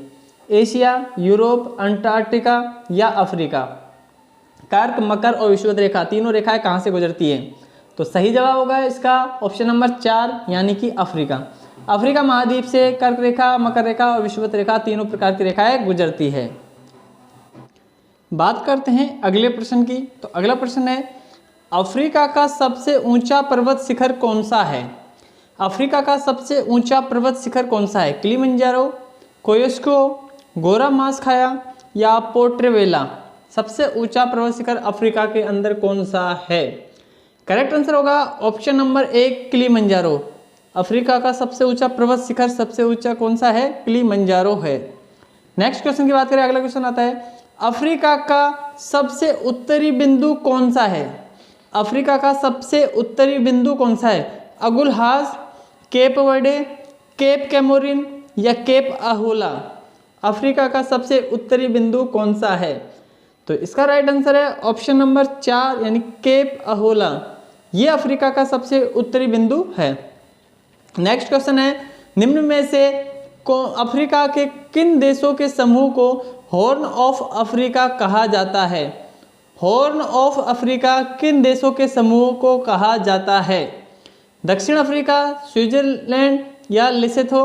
एशिया, यूरोप, अंटार्कटिका या अफ्रीका? कर्क, मकर और विषुवत रेखा तीनों रेखाएं कहाँ से गुजरती है? तो सही जवाब होगा इसका ऑप्शन नंबर 4 यानी कि अफ्रीका। अफ्रीका महाद्वीप से कर्क रेखा, मकर रेखा और विषुवत रेखा तीनों प्रकार की रेखाएं गुजरती है। बात करते हैं अगले प्रश्न की। तो अगला प्रश्न है, अफ्रीका का सबसे ऊंचा पर्वत शिखर कौन सा है? अफ्रीका का सबसे ऊंचा पर्वत शिखर कौन सा है? किलिमंजारो, कोयस्को, गोरा मास्काया या पोर्टवेला? सबसे ऊंचा पर्वत शिखर अफ्रीका के अंदर कौन सा है? करेक्ट आंसर होगा ऑप्शन नंबर 1 किलिमंजारो। अफ्रीका का सबसे ऊंचा पर्वत शिखर सबसे ऊंचा कौन सा है? किलिमंजारो है। नेक्स्ट क्वेश्चन की बात करें, अगला क्वेश्चन आता है, अफ्रीका का सबसे उत्तरी बिंदु कौन सा है? अफ्रीका का सबसे उत्तरी बिंदु कौन सा है? अगुलहाज, केप वर्डे, केप कैमोरिन या केप अहोला? अफ्रीका का सबसे उत्तरी बिंदु कौन सा है? तो इसका राइट आंसर है ऑप्शन नंबर 4 यानी केप अहोला। ये अफ्रीका का सबसे उत्तरी बिंदु है। नेक्स्ट क्वेश्चन है, निम्न में से अफ्रीका के किन देशों के समूह को हॉर्न ऑफ अफ्रीका कहा जाता है? हॉर्न ऑफ अफ्रीका किन देशों के समूह को कहा जाता है? दक्षिण अफ्रीका, स्विट्जरलैंड या लेसोथो,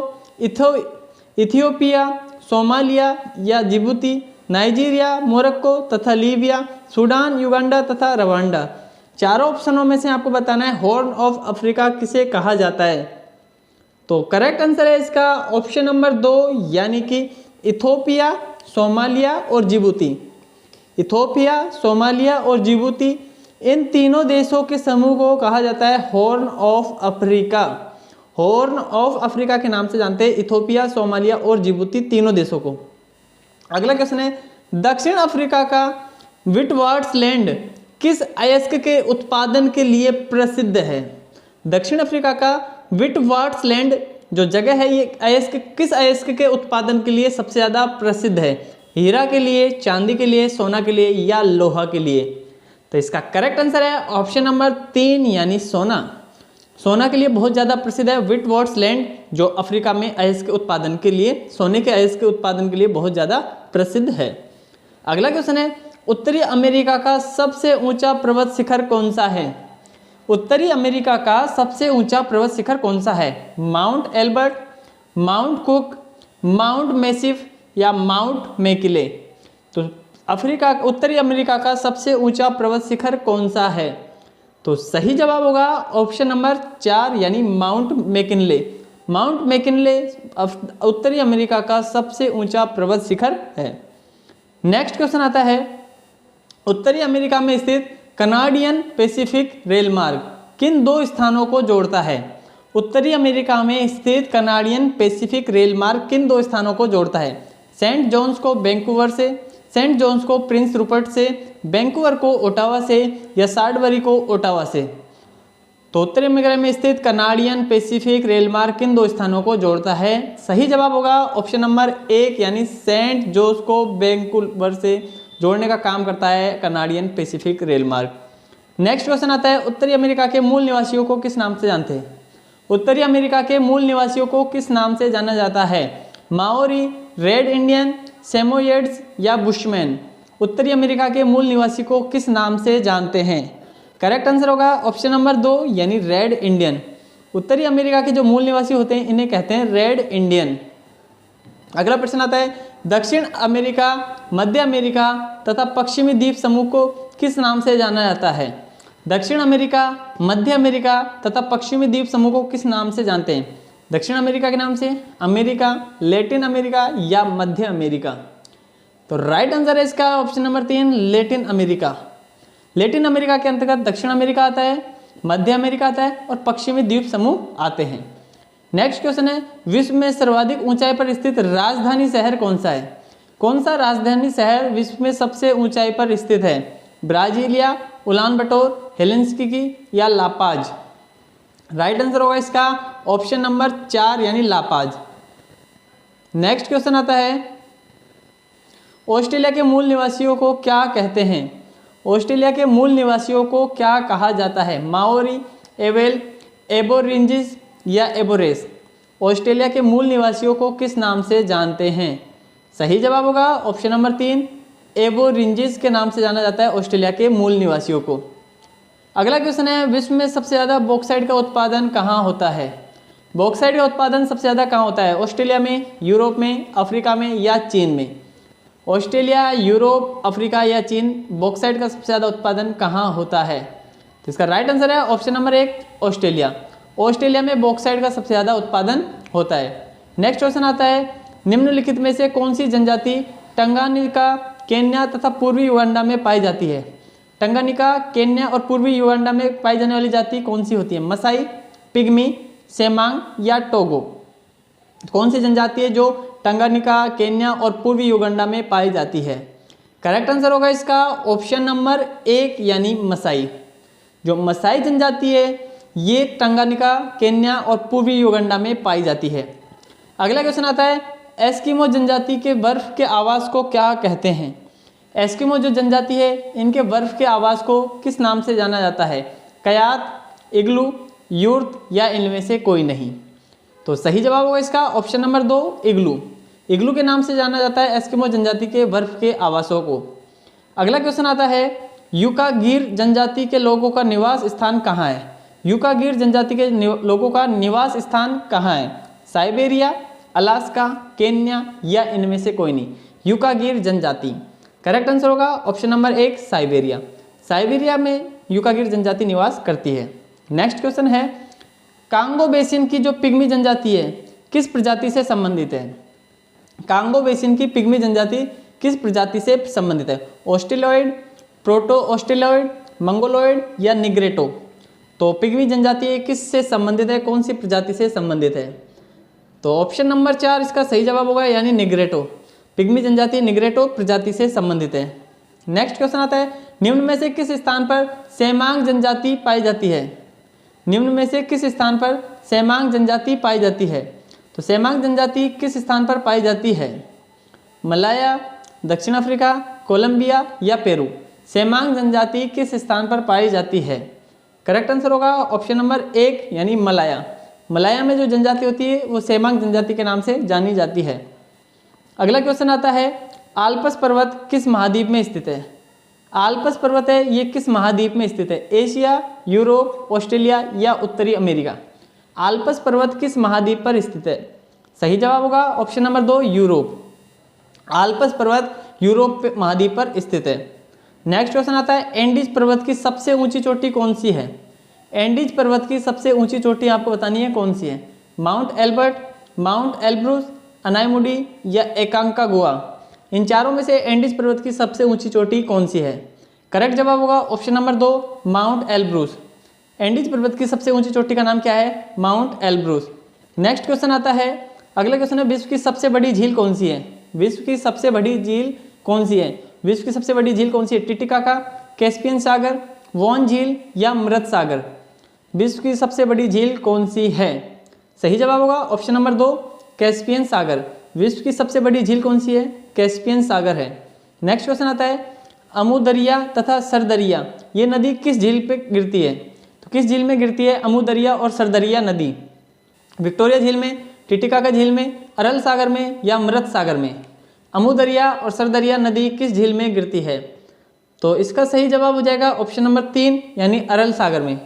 इथियोपिया, सोमालिया या जिबूती, नाइजीरिया, मोरक्को तथा लीबिया, सूडान, युगांडा तथा रवांडा? चारों ऑप्शनों में से आपको बताना है हॉर्न ऑफ अफ्रीका किसे कहा जाता है। तो करेक्ट आंसर है इसका ऑप्शन नंबर 2 यानी कि इथियोपिया, सोमालिया और जिबूती। इथियोपिया, सोमालिया और जिबूती इन तीनों देशों के समूह को कहा जाता है horn of Africa. Horn of Africa के नाम से जानते हैं इथियोपिया, सोमालिया और जिबूती तीनों देशों को। अगला क्वेश्चन है, दक्षिण अफ्रीका का विटवाटरलैंड किस अयस्क के उत्पादन के लिए प्रसिद्ध है? दक्षिण अफ्रीका का विटवाटरलैंड जो जगह है ये अयस्क किस अयस्क के उत्पादन के लिए सबसे ज़्यादा प्रसिद्ध है? हीरा के लिए, चांदी के लिए, सोना के लिए या लोहा के लिए? तो इसका करेक्ट आंसर है ऑप्शन नंबर 3 यानी सोना। सोना के लिए बहुत ज़्यादा प्रसिद्ध है विटवाटरलैंड, जो अफ्रीका में अयस्क के उत्पादन के लिए, सोने के अयस्क के उत्पादन के लिए बहुत ज़्यादा प्रसिद्ध है। अगला क्वेश्चन है, उत्तरी अमेरिका का सबसे ऊंचा पर्वत शिखर कौन सा है? उत्तरी अमेरिका का सबसे ऊंचा पर्वत शिखर कौन सा है? Mount Elbert, mount cook, mount massif या माउंट मैकिले? तो उत्तरी अमेरिका का सबसे ऊंचा पर्वत शिखर कौन सा है? तो सही जवाब होगा ऑप्शन नंबर 4 यानी माउंट मैकिनले। माउंट मैकिनले उत्तरी अमेरिका का सबसे ऊंचा पर्वत शिखर है। नेक्स्ट क्वेश्चन आता है, उत्तरी अमेरिका में स्थित कनाडियन पैसिफिक रेल मार्ग किन दो स्थानों को जोड़ता है? उत्तरी अमेरिका में स्थित कनाडियन पैसिफिक रेल मार्ग किन दो स्थानों को जोड़ता है? सेंट जॉन्स को वैंकूवर से, सेंट जॉन्स को प्रिंस रूपर्ट से, वैंकूवर को ओटावा से या साल्टबरी को ओटावा से? तो उत्तरी अमेरिका में स्थित कनाडियन पैसिफिक रेल मार्ग किन दो स्थानों को जोड़ता है? सही जवाब होगा ऑप्शन नंबर 1 यानी सेंट जॉन्स को वैंकूवर से जोड़ने का काम करता है कनाडियन पैसिफिक रेल मार्ग। नेक्स्ट क्वेश्चन आता है, उत्तरी अमेरिका के मूल निवासियों को किस नाम से जानते हैं? उत्तरी अमेरिका के मूल निवासियों को किस नाम से जाना जाता है? माओरी, रेड इंडियन, सेमोयेड्स या बुशमैन? उत्तरी अमेरिका के मूल निवासी को किस नाम से जानते हैं? करेक्ट आंसर होगा ऑप्शन नंबर 2 यानी रेड इंडियन। उत्तरी अमेरिका के जो मूल निवासी होते हैं इन्हें कहते हैं रेड इंडियन। अगला प्रश्न आता है, दक्षिण अमेरिका, मध्य अमेरिका तथा पश्चिमी द्वीप समूह को किस नाम से जाना जाता है? दक्षिण अमेरिका, मध्य अमेरिका तथा पश्चिमी द्वीप समूह को किस नाम से जानते हैं? दक्षिण अमेरिका के नाम से, अमेरिका, लैटिन अमेरिका या मध्य अमेरिका? तो राइट आंसर है इसका option number 3 Latin America. Latin America के अंतर्गत दक्षिण अमेरिका आता है, मध्य अमेरिका आता है और पश्चिमी द्वीप समूह आते हैं। नेक्स्ट क्वेश्चन है, विश्व में सर्वाधिक ऊंचाई पर स्थित राजधानी शहर कौन सा है? कौन सा राजधानी शहर विश्व में सबसे ऊंचाई पर स्थित है? ब्राजीलिया, उलान बटोर, हेलेंसिकी या लापाज? राइट आंसर होगा इसका ऑप्शन नंबर 4 यानी लापाज। नेक्स्ट क्वेश्चन आता है, ऑस्ट्रेलिया के मूल निवासियों को क्या कहते हैं? ऑस्ट्रेलिया के मूल निवासियों को क्या कहा जाता है? माओरी, एवेल, एबोरिंजिस या एबोरेस? ऑस्ट्रेलिया के मूल निवासियों को किस नाम से जानते हैं? सही जवाब होगा ऑप्शन नंबर 3 एबोरिंजिस के नाम से जाना जाता है ऑस्ट्रेलिया के मूल निवासियों को। अगला क्वेश्चन है, विश्व में सबसे ज़्यादा बॉक्साइट का उत्पादन कहाँ होता है? बॉक्साइट का उत्पादन सबसे ज़्यादा कहाँ होता है? ऑस्ट्रेलिया में, यूरोप में, अफ्रीका में या चीन में? ऑस्ट्रेलिया, यूरोप, अफ्रीका या चीन, बॉक्साइट का सबसे ज़्यादा उत्पादन कहाँ होता है? तो इसका राइट आंसर है ऑप्शन नंबर 1 ऑस्ट्रेलिया। ऑस्ट्रेलिया में बॉक्साइट का सबसे ज़्यादा उत्पादन होता है। नेक्स्ट क्वेश्चन आता है, निम्नलिखित में से कौन सी जनजाति टंगानिका, केन्या तथा पूर्वी युगांडा में पाई जाती है? टंगानिका, केन्या और पूर्वी युगांडा में पाई जाने वाली जाति कौन सी होती है? मसाई, पिग्मी, सेमांग या टोगो? कौन सी जनजाति है जो टंगानिका, केन्या और पूर्वी युगांडा में पाई जाती है? करेक्ट आंसर होगा इसका ऑप्शन नंबर 1 यानी मसाई। जो मसाई जनजाति है ये टंगानिका, केन्या और पूर्वी युगांडा में पाई जाती है। अगला क्वेश्चन आता है, एस्किमो जनजाति के बर्फ के आवास को क्या कहते हैं? एस्किमो जो जनजाति है इनके बर्फ के आवास को किस नाम से जाना जाता है? कयात, इग्लू, यूर्त या इनमें से कोई नहीं? तो सही जवाब होगा इसका ऑप्शन नंबर 2 इग्लू। इग्लू के नाम से जाना जाता है एस्किमो जनजाति के बर्फ के आवासों को। अगला क्वेश्चन आता है, यूकागिर जनजाति के लोगों का निवास स्थान कहाँ है? यूकागिर जनजाति के लोगों का निवास स्थान कहाँ है? साइबेरिया, अलास्का, केन्या या इनमें से कोई नहीं? यूकागिर जनजाति। करेक्ट आंसर होगा ऑप्शन नंबर 1 साइबेरिया। साइबेरिया में यूकागिर जनजाति निवास करती है। नेक्स्ट क्वेश्चन है, कांगो बेसिन की जो पिग्मी जनजाति है किस प्रजाति से संबंधित है? कांगो बेसिन की पिग्मी जनजाति किस प्रजाति से संबंधित है? ऑस्ट्रेलॉइड, प्रोटो ऑस्ट्रेलॉइड, मंगोलॉइड या निग्रेटो? तो पिग्मी जनजाति किस से संबंधित है, कौन सी प्रजाति से संबंधित है? तो ऑप्शन नंबर 4 इसका सही जवाब होगा यानी निग्रेटो। पिग्मी जनजाति निग्रेटो प्रजाति से संबंधित है। नेक्स्ट क्वेश्चन आता है, निम्न में से किस स्थान पर सेमांग जनजाति पाई जाती है? निम्न में से किस स्थान पर सेमांग जनजाति पाई जाती है? तो सेमांग जनजाति किस स्थान पर पाई जाती है? मलाया, दक्षिण अफ्रीका, कोलंबिया या पेरू? सेमांग जनजाति किस स्थान पर पाई जाती है? करेक्ट आंसर होगा ऑप्शन नंबर 1 यानी मलाया। मलाया में जो जनजाति होती है वो सेमांग जनजाति के नाम से जानी जाती है। अगला क्वेश्चन आता है, आल्प्स पर्वत किस महाद्वीप में स्थित है? आल्प्स पर्वत है ये किस महाद्वीप में स्थित है? एशिया, यूरोप, ऑस्ट्रेलिया या उत्तरी अमेरिका? आल्प्स पर्वत किस महाद्वीप पर स्थित है? सही जवाब होगा ऑप्शन नंबर 2 यूरोप। आल्प्स पर्वत यूरोप महाद्वीप पर स्थित है। नेक्स्ट क्वेश्चन आता है, एंडीज पर्वत की सबसे ऊंची चोटी कौन सी है? एंडीज पर्वत की सबसे ऊंची चोटी आपको बतानी है कौन सी है? Mount Elbert, mount Elbrus, Anamudi या एकांकागुआ? इन चारों में से एंडीज पर्वत की सबसे ऊंची चोटी कौन सी है? करेक्ट जवाब होगा option number 2 mount Elbrus. Andes पर्वत की सबसे ऊंची चोटी का नाम क्या है? Mount Elbrus. नेक्स्ट क्वेश्चन आता है, अगला क्वेश्चन है, विश्व की सबसे बड़ी झील कौन सी है? विश्व की सबसे बड़ी झील कौन सी है? विश्व की सबसे बड़ी झील कौन सी है? टिटिकाका, कैस्पियन सागर, वॉन झील या मृत सागर? विश्व की सबसे बड़ी झील कौन सी है? सही जवाब होगा ऑप्शन नंबर 2 कैस्पियन सागर। विश्व की सबसे बड़ी झील कौन सी है? कैस्पियन सागर है। नेक्स्ट क्वेश्चन आता है, अमुदरिया तथा सरदरिया ये नदी किस झील पे गिरती है? तो किस झील में गिरती है अमुदरिया और सरदरिया नदी? विक्टोरिया झील में, टिटिकाका झील में, अरल सागर में या मृत सागर में? अमुदरिया और सरदरिया नदी किस झील में गिरती है? तो इसका सही जवाब हो जाएगा ऑप्शन नंबर 3 यानी अरल सागर में।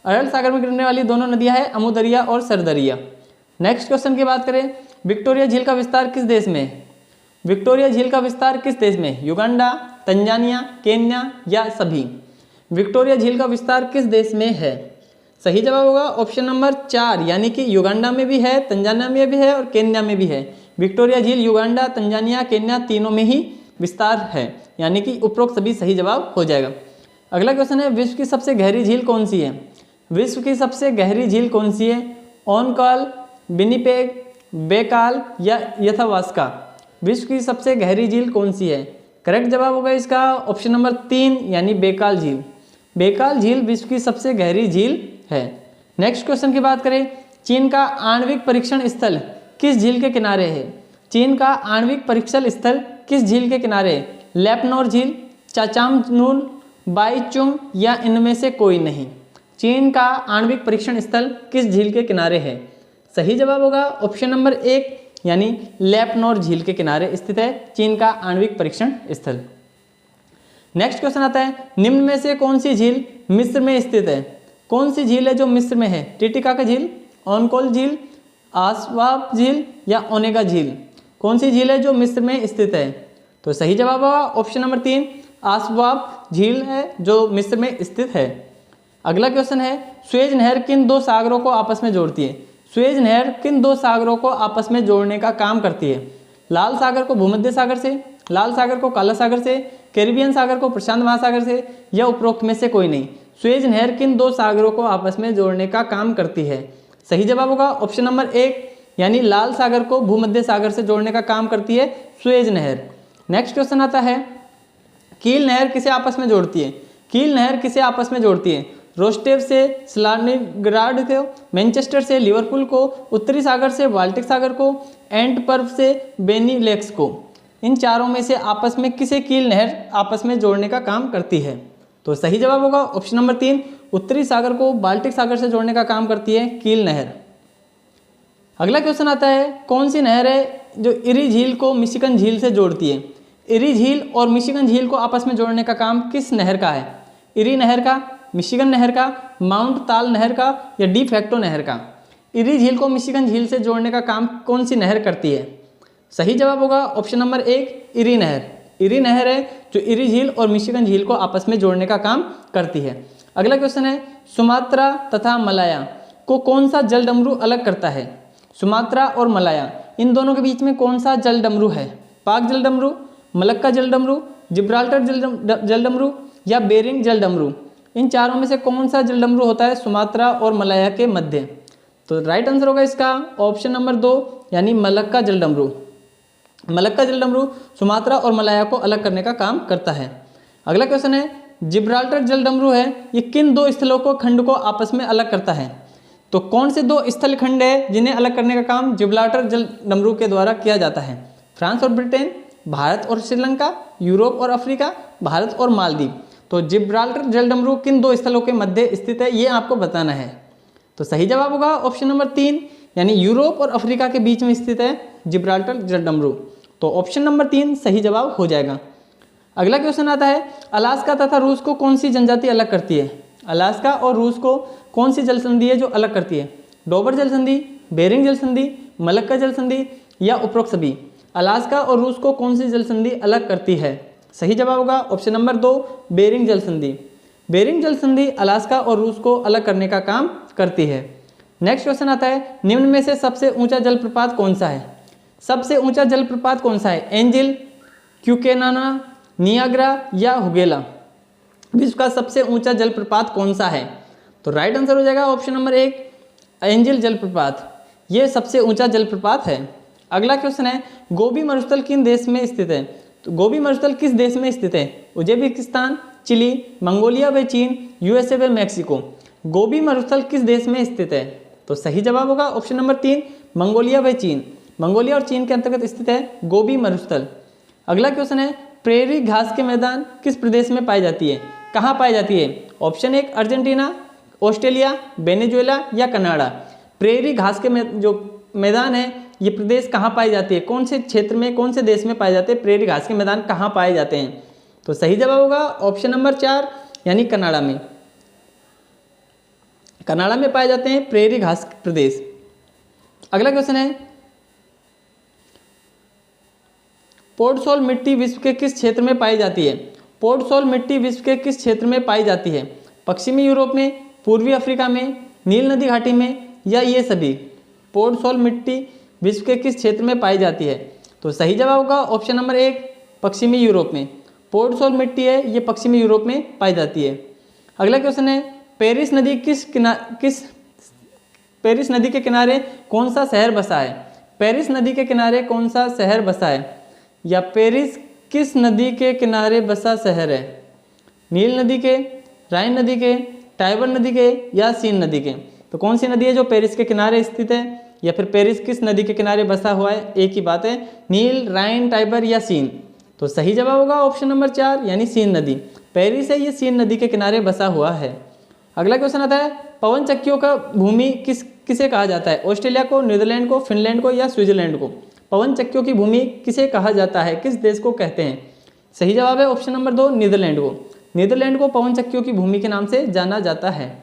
अरल सागर में गिरने वाली दोनों नदियां हैं अमुदरिया और सरदरिया। नेक्स्ट क्वेश्चन की बात करें, विक्टोरिया झील का विस्तार किस देश में है? विक्टोरिया झील का विस्तार किस देश में? युगांडा, तंजानिया, केन्या या सभी? विक्टोरिया झील का विस्तार किस देश में है? सही जवाब होगा ऑप्शन नंबर 4 यानी कि युगांडा में भी है, तंजानिया में भी है और केन्या में भी है। विक्टोरिया झील युगांडा, तंजानिया, केन्या तीनों में ही विस्तार है, यानी कि उपरोक्त सभी सही जवाब हो जाएगा। अगला क्वेश्चन है, विश्व की सबसे गहरी झील कौन सी है? विश्व की सबसे गहरी झील कौन सी है? ओनकाल, विनिपेग, बेकाल या यथावास्का? विश्व की सबसे गहरी झील कौन सी है? करेक्ट जवाब होगा इसका ऑप्शन नंबर 3 यानी बेकाल झील। बेकाल झील विश्व की सबसे गहरी झील है। नेक्स्ट क्वेश्चन की बात करें, चीन का आणविक परीक्षण स्थल किस झील के किनारे है? चीन का आणविक परीक्षण स्थल किस झील के किनारे है? लेपनोर झील, चाचामनूल, बाईचुंग या इनमें से कोई नहीं? चीन का आणविक परीक्षण स्थल किस झील के किनारे है? सही जवाब होगा ऑप्शन नंबर 1 यानी लेपनोर झील के किनारे स्थित है चीन का आणविक परीक्षण स्थल। नेक्स्ट क्वेश्चन आता है, निम्न में से कौन सी झील मिस्र में स्थित है? कौन सी झील है जो मिस्र में है? टिटिकाका झील, ओनकोल झील, आसवाब झील या ओनेगा झील? कौन सी झील है जो मिस्र में स्थित है? तो सही जवाब होगा ऑप्शन नंबर 3 आसवाब झील है जो मिस्र में स्थित है। अगला क्वेश्चन है, सुएज नहर किन दो सागरों को आपस में जोड़ती है? सुएज नहर किन दो सागरों को आपस में जोड़ने का काम करती है? लाल सागर को भूमध्य सागर से, लाल सागर को काला सागर से, कैरिबियन सागर को प्रशांत महासागर से या उपरोक्त में से कोई नहीं? सुएज नहर किन दो सागरों को आपस में जोड़ने का काम करती है? सही जवाब होगा ऑप्शन नंबर 1 यानी लाल सागर को भूमध्य सागर से जोड़ने का काम करती है सुएज नहर। नेक्स्ट क्वेश्चन आता है, कील नहर किसे आपस में जोड़ती है? कील नहर किसे आपस में जोड़ती है? रोस्टेव से स्लानिग्राड को, मैनचेस्टर से लिवरपूल को, उत्तरी सागर से बाल्टिक सागर को, एंटवर्प से बेनीलेक्स को? इन चारों में से आपस में किसे कील नहर आपस में जोड़ने का काम करती है? तो सही जवाब होगा ऑप्शन नंबर 3 उत्तरी सागर को बाल्टिक सागर से जोड़ने का काम करती है कील नहर। अगला क्वेश्चन आता है, कौन सी नहर है जो इरी झील को मिशिगन झील से जोड़ती है? इरी झील और मिशिगन झील को आपस में जोड़ने का काम किस नहर का है? इरी नहर का, मिशिगन नहर का, माउंट ताल नहर का या डी फैक्टो नहर का? इरी झील को मिशिगन झील से जोड़ने का काम कौन सी नहर करती है? सही जवाब होगा ऑप्शन नंबर 1 इरी नहर। इरी नहर है जो इरी झील और मिशिगन झील को आपस में जोड़ने का काम करती है। अगला क्वेश्चन है, सुमात्रा तथा मलाया को कौन सा जल डमरू अलग करता है? सुमात्रा और मलाया इन दोनों के बीच में कौन सा जल डमरू है? पाक जल डमरू, मलक्का जल डमरू, जिब्राल्टर जल डमरू या बेरिंग जल डमरू? इन चारों में से कौन सा जल डमरू होता है सुमात्रा और मलाया के मध्य? तो राइट आंसर होगा इसका ऑप्शन नंबर 2 यानी मलक्का जल डमरू। मलक्का जल डमरू सुमात्रा और मलाया को अलग करने का काम करता है। अगला क्वेश्चन है, जिब्राल्टर जल डमरू है ये किन दो स्थलों को खंड को आपस में अलग करता है? तो कौन से दो स्थल खंड है जिन्हें अलग करने का काम जिब्राल्टर जल डमरू के द्वारा किया जाता है? फ्रांस और ब्रिटेन, भारत और श्रीलंका, यूरोप और अफ्रीका, भारत और मालदीव? तो जिब्राल्टर जलडमरू किन दो स्थलों के मध्य स्थित है, ये आपको बताना है। तो सही जवाब होगा ऑप्शन नंबर 3, यानी यूरोप और अफ्रीका के बीच में स्थित है जिब्राल्टर जलडमरू। तो ऑप्शन नंबर 3 सही जवाब हो जाएगा। अगला क्वेश्चन आता है, अलास्का तथा रूस को कौन सी जनजाति अलग करती है? अलास्का और रूस को कौन सी जल संधि है जो अलग करती है? डोबर जल संधि, बेरिंग जल संधि, मलक्का जल संधि या उपरोक्त सभी? अलास्का और रूस को कौन सी जल संधि अलग करती है? सही जवाब होगा ऑप्शन नंबर 2, बेरिंग जल संधि। बेरिंग जल संधि अलास्का और रूस को अलग करने का काम करती है। नेक्स्ट क्वेश्चन आता है, निम्न में से सबसे ऊंचा जलप्रपात कौन सा है? सबसे ऊंचा जलप्रपात कौन सा है? एंजिल, क्यूकेनाना, नियाग्रा या हुगेला? विश्व का सबसे ऊंचा जलप्रपात कौन सा है? तो राइट आंसर हो जाएगा ऑप्शन नंबर 1, एंजिल जलप्रपात। ये सबसे ऊंचा जलप्रपात है। अगला क्वेश्चन है, गोबी मरुस्थल किन देश में स्थित है? तो गोबी मरुस्थल किस देश में स्थित है? उज्बेकिस्तान, चिली, मंगोलिया व चीन, यूएसए व मैक्सिको? गोबी मरुस्थल किस देश में स्थित है? तो सही जवाब होगा ऑप्शन नंबर 3, मंगोलिया व चीन। मंगोलिया और चीन के अंतर्गत स्थित है गोबी मरुस्थल। अगला क्वेश्चन है, प्रेरी घास के मैदान किस प्रदेश में पाई जाती है? कहाँ पाई जाती है? ऑप्शन 1 अर्जेंटीना, ऑस्ट्रेलिया, वेनेजुएला या कनाडा? प्रेरी घास के जो मैदान है ये प्रदेश कहाँ पाई जाती है? कौन से क्षेत्र में, कौन से देश में पाए जाते हैं? प्रेरी घास के मैदान कहाँ पाए जाते हैं? तो सही जवाब होगा ऑप्शन नंबर 4, यानी कनाडा में। कनाडा में पाए जाते हैं प्रेरी घास प्रदेश। अगला क्वेश्चन है, पोर्टसोल मिट्टी विश्व के किस क्षेत्र में पाई जाती है? पोर्टसोल मिट्टी विश्व के किस क्षेत्र में पाई जाती है? पश्चिमी यूरोप में, पूर्वी अफ्रीका में, नील नदी घाटी में या ये सभी? पोर्टसोल मिट्टी विश्व के किस क्षेत्र में पाई जाती है? तो सही जवाब होगा ऑप्शन नंबर 1, पश्चिमी यूरोप में। पोर्टसोल मिट्टी है ये पश्चिमी यूरोप में पाई जाती है। अगला क्वेश्चन है, पेरिस नदी पेरिस नदी के किनारे कौन सा शहर बसा है? पेरिस नदी के किनारे कौन सा शहर बसा है? या पेरिस किस नदी के किनारे बसा शहर है? नील नदी के, राइन नदी के, टाइबर नदी के या सीन नदी के? तो कौन सी नदी है जो पेरिस के किनारे स्थित है? या फिर पेरिस किस नदी के किनारे बसा हुआ है? एक ही बात है, नील, राइन, टाइबर या सीन? तो सही जवाब होगा ऑप्शन नंबर 4, यानी सीन नदी। पेरिस है ये सीन नदी के किनारे बसा हुआ है। अगला क्वेश्चन आता है, पवन चक्कियों का भूमि किसे कहा जाता है? ऑस्ट्रेलिया को, नीदरलैंड को, फिनलैंड को या स्विट्जरलैंड को? पवन चक्कियों की भूमि किसे कहा जाता है, किस देश को कहते हैं? सही जवाब है ऑप्शन नंबर 2, नीदरलैंड को। नीदरलैंड को पवन चक्कियों की भूमि के नाम से जाना जाता है।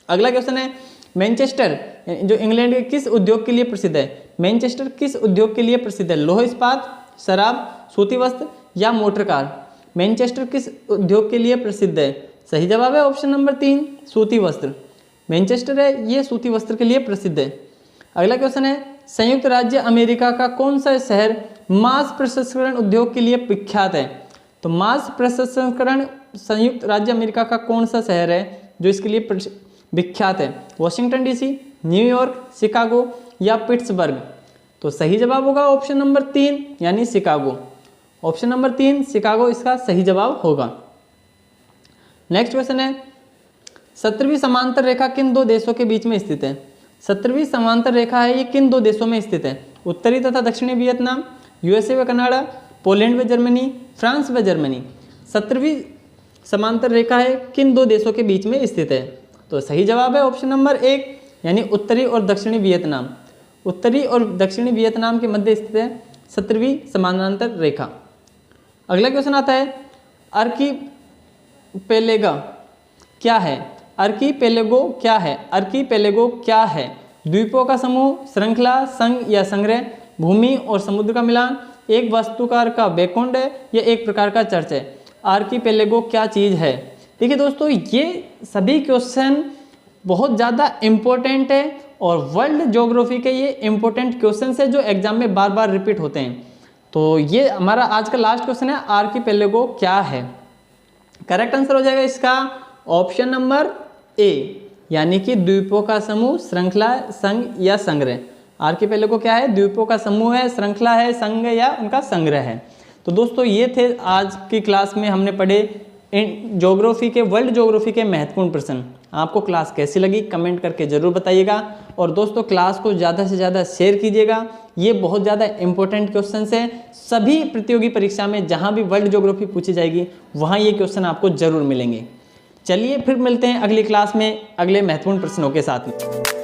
अगला क्वेश्चन है, मैनचेस्टर जो इंग्लैंड के किस उद्योग के लिए प्रसिद्ध है? मैनचेस्टर किस उद्योग के लिए प्रसिद्ध है? लौह इस्पात, शराब, सूती वस्त्र या मोटर कार? मैनचेस्टर किस उद्योग के लिए प्रसिद्ध है? सही जवाब है ऑप्शन नंबर 3, सूती वस्त्र। मैनचेस्टर है ये सूती वस्त्र के लिए प्रसिद्ध है। अगला क्वेश्चन है, संयुक्त राज्य अमेरिका का कौन सा शहर मांस प्रसंस्करण उद्योग के लिए विख्यात है? तो मांस प्रसंस्करण संयुक्त राज्य अमेरिका का कौन सा शहर है जो इसके लिए विख्यात है? वॉशिंगटन डीसी, न्यूयॉर्क, शिकागो या पिट्सबर्ग? तो सही जवाब होगा ऑप्शन नंबर 3, यानी शिकागो। ऑप्शन नंबर 3 शिकागो इसका सही जवाब होगा। नेक्स्ट क्वेश्चन है, 17वीं समांतर रेखा किन दो देशों के बीच में स्थित है? 17वीं समांतर रेखा है ये किन दो देशों में स्थित है? उत्तरी तथा दक्षिणी वियतनाम, यूएसए व कनाडा, पोलैंड व जर्मनी, फ्रांस व जर्मनी? 17वीं समांतर रेखा है किन दो देशों के बीच में स्थित है? तो सही जवाब है ऑप्शन नंबर 1, यानी उत्तरी और दक्षिणी वियतनाम। उत्तरी और दक्षिणी वियतनाम के मध्य स्थित है 17वीं समानांतर रेखा। अगला क्वेश्चन आता है, आर्कीपेलेगो क्या है? आर्कीपेलेगो क्या है? आर्कीपेलेगो क्या है? द्वीपों का समूह, श्रृंखला, संघ या संग्रह, भूमि और समुद्र का मिलान, एक वास्तुकार का बैकग्राउंड है या एक प्रकार का चर्च है? आर्कीपेलेगो क्या चीज़ है? देखिए दोस्तों, ये सभी क्वेश्चन बहुत ज़्यादा इम्पोर्टेंट है और वर्ल्ड ज्योग्राफी के ये इम्पोर्टेंट क्वेश्चन है जो एग्जाम में बार बार रिपीट होते हैं। तो ये हमारा आज का लास्ट क्वेश्चन है, आर्कीपेलेगो क्या है? करेक्ट आंसर हो जाएगा इसका ऑप्शन नंबर ए, यानी कि द्वीपों का समूह, श्रृंखला, संघ या संग्रह। आर्कीपेलेगो क्या है? द्वीपों का समूह है, श्रृंखला है, संघ या उनका संग्रह है। तो दोस्तों ये थे आज की क्लास में हमने पढ़े ज्योग्राफी के, वर्ल्ड ज्योग्राफी के महत्वपूर्ण प्रश्न। आपको क्लास कैसी लगी कमेंट करके ज़रूर बताइएगा। और दोस्तों क्लास को ज़्यादा से ज़्यादा शेयर कीजिएगा। ये बहुत ज़्यादा इंपॉर्टेंट क्वेश्चन है। सभी प्रतियोगी परीक्षा में जहाँ भी वर्ल्ड ज्योग्राफी पूछी जाएगी वहाँ ये क्वेश्चन आपको ज़रूर मिलेंगे। चलिए फिर मिलते हैं अगली क्लास में अगले महत्वपूर्ण प्रश्नों के साथ में।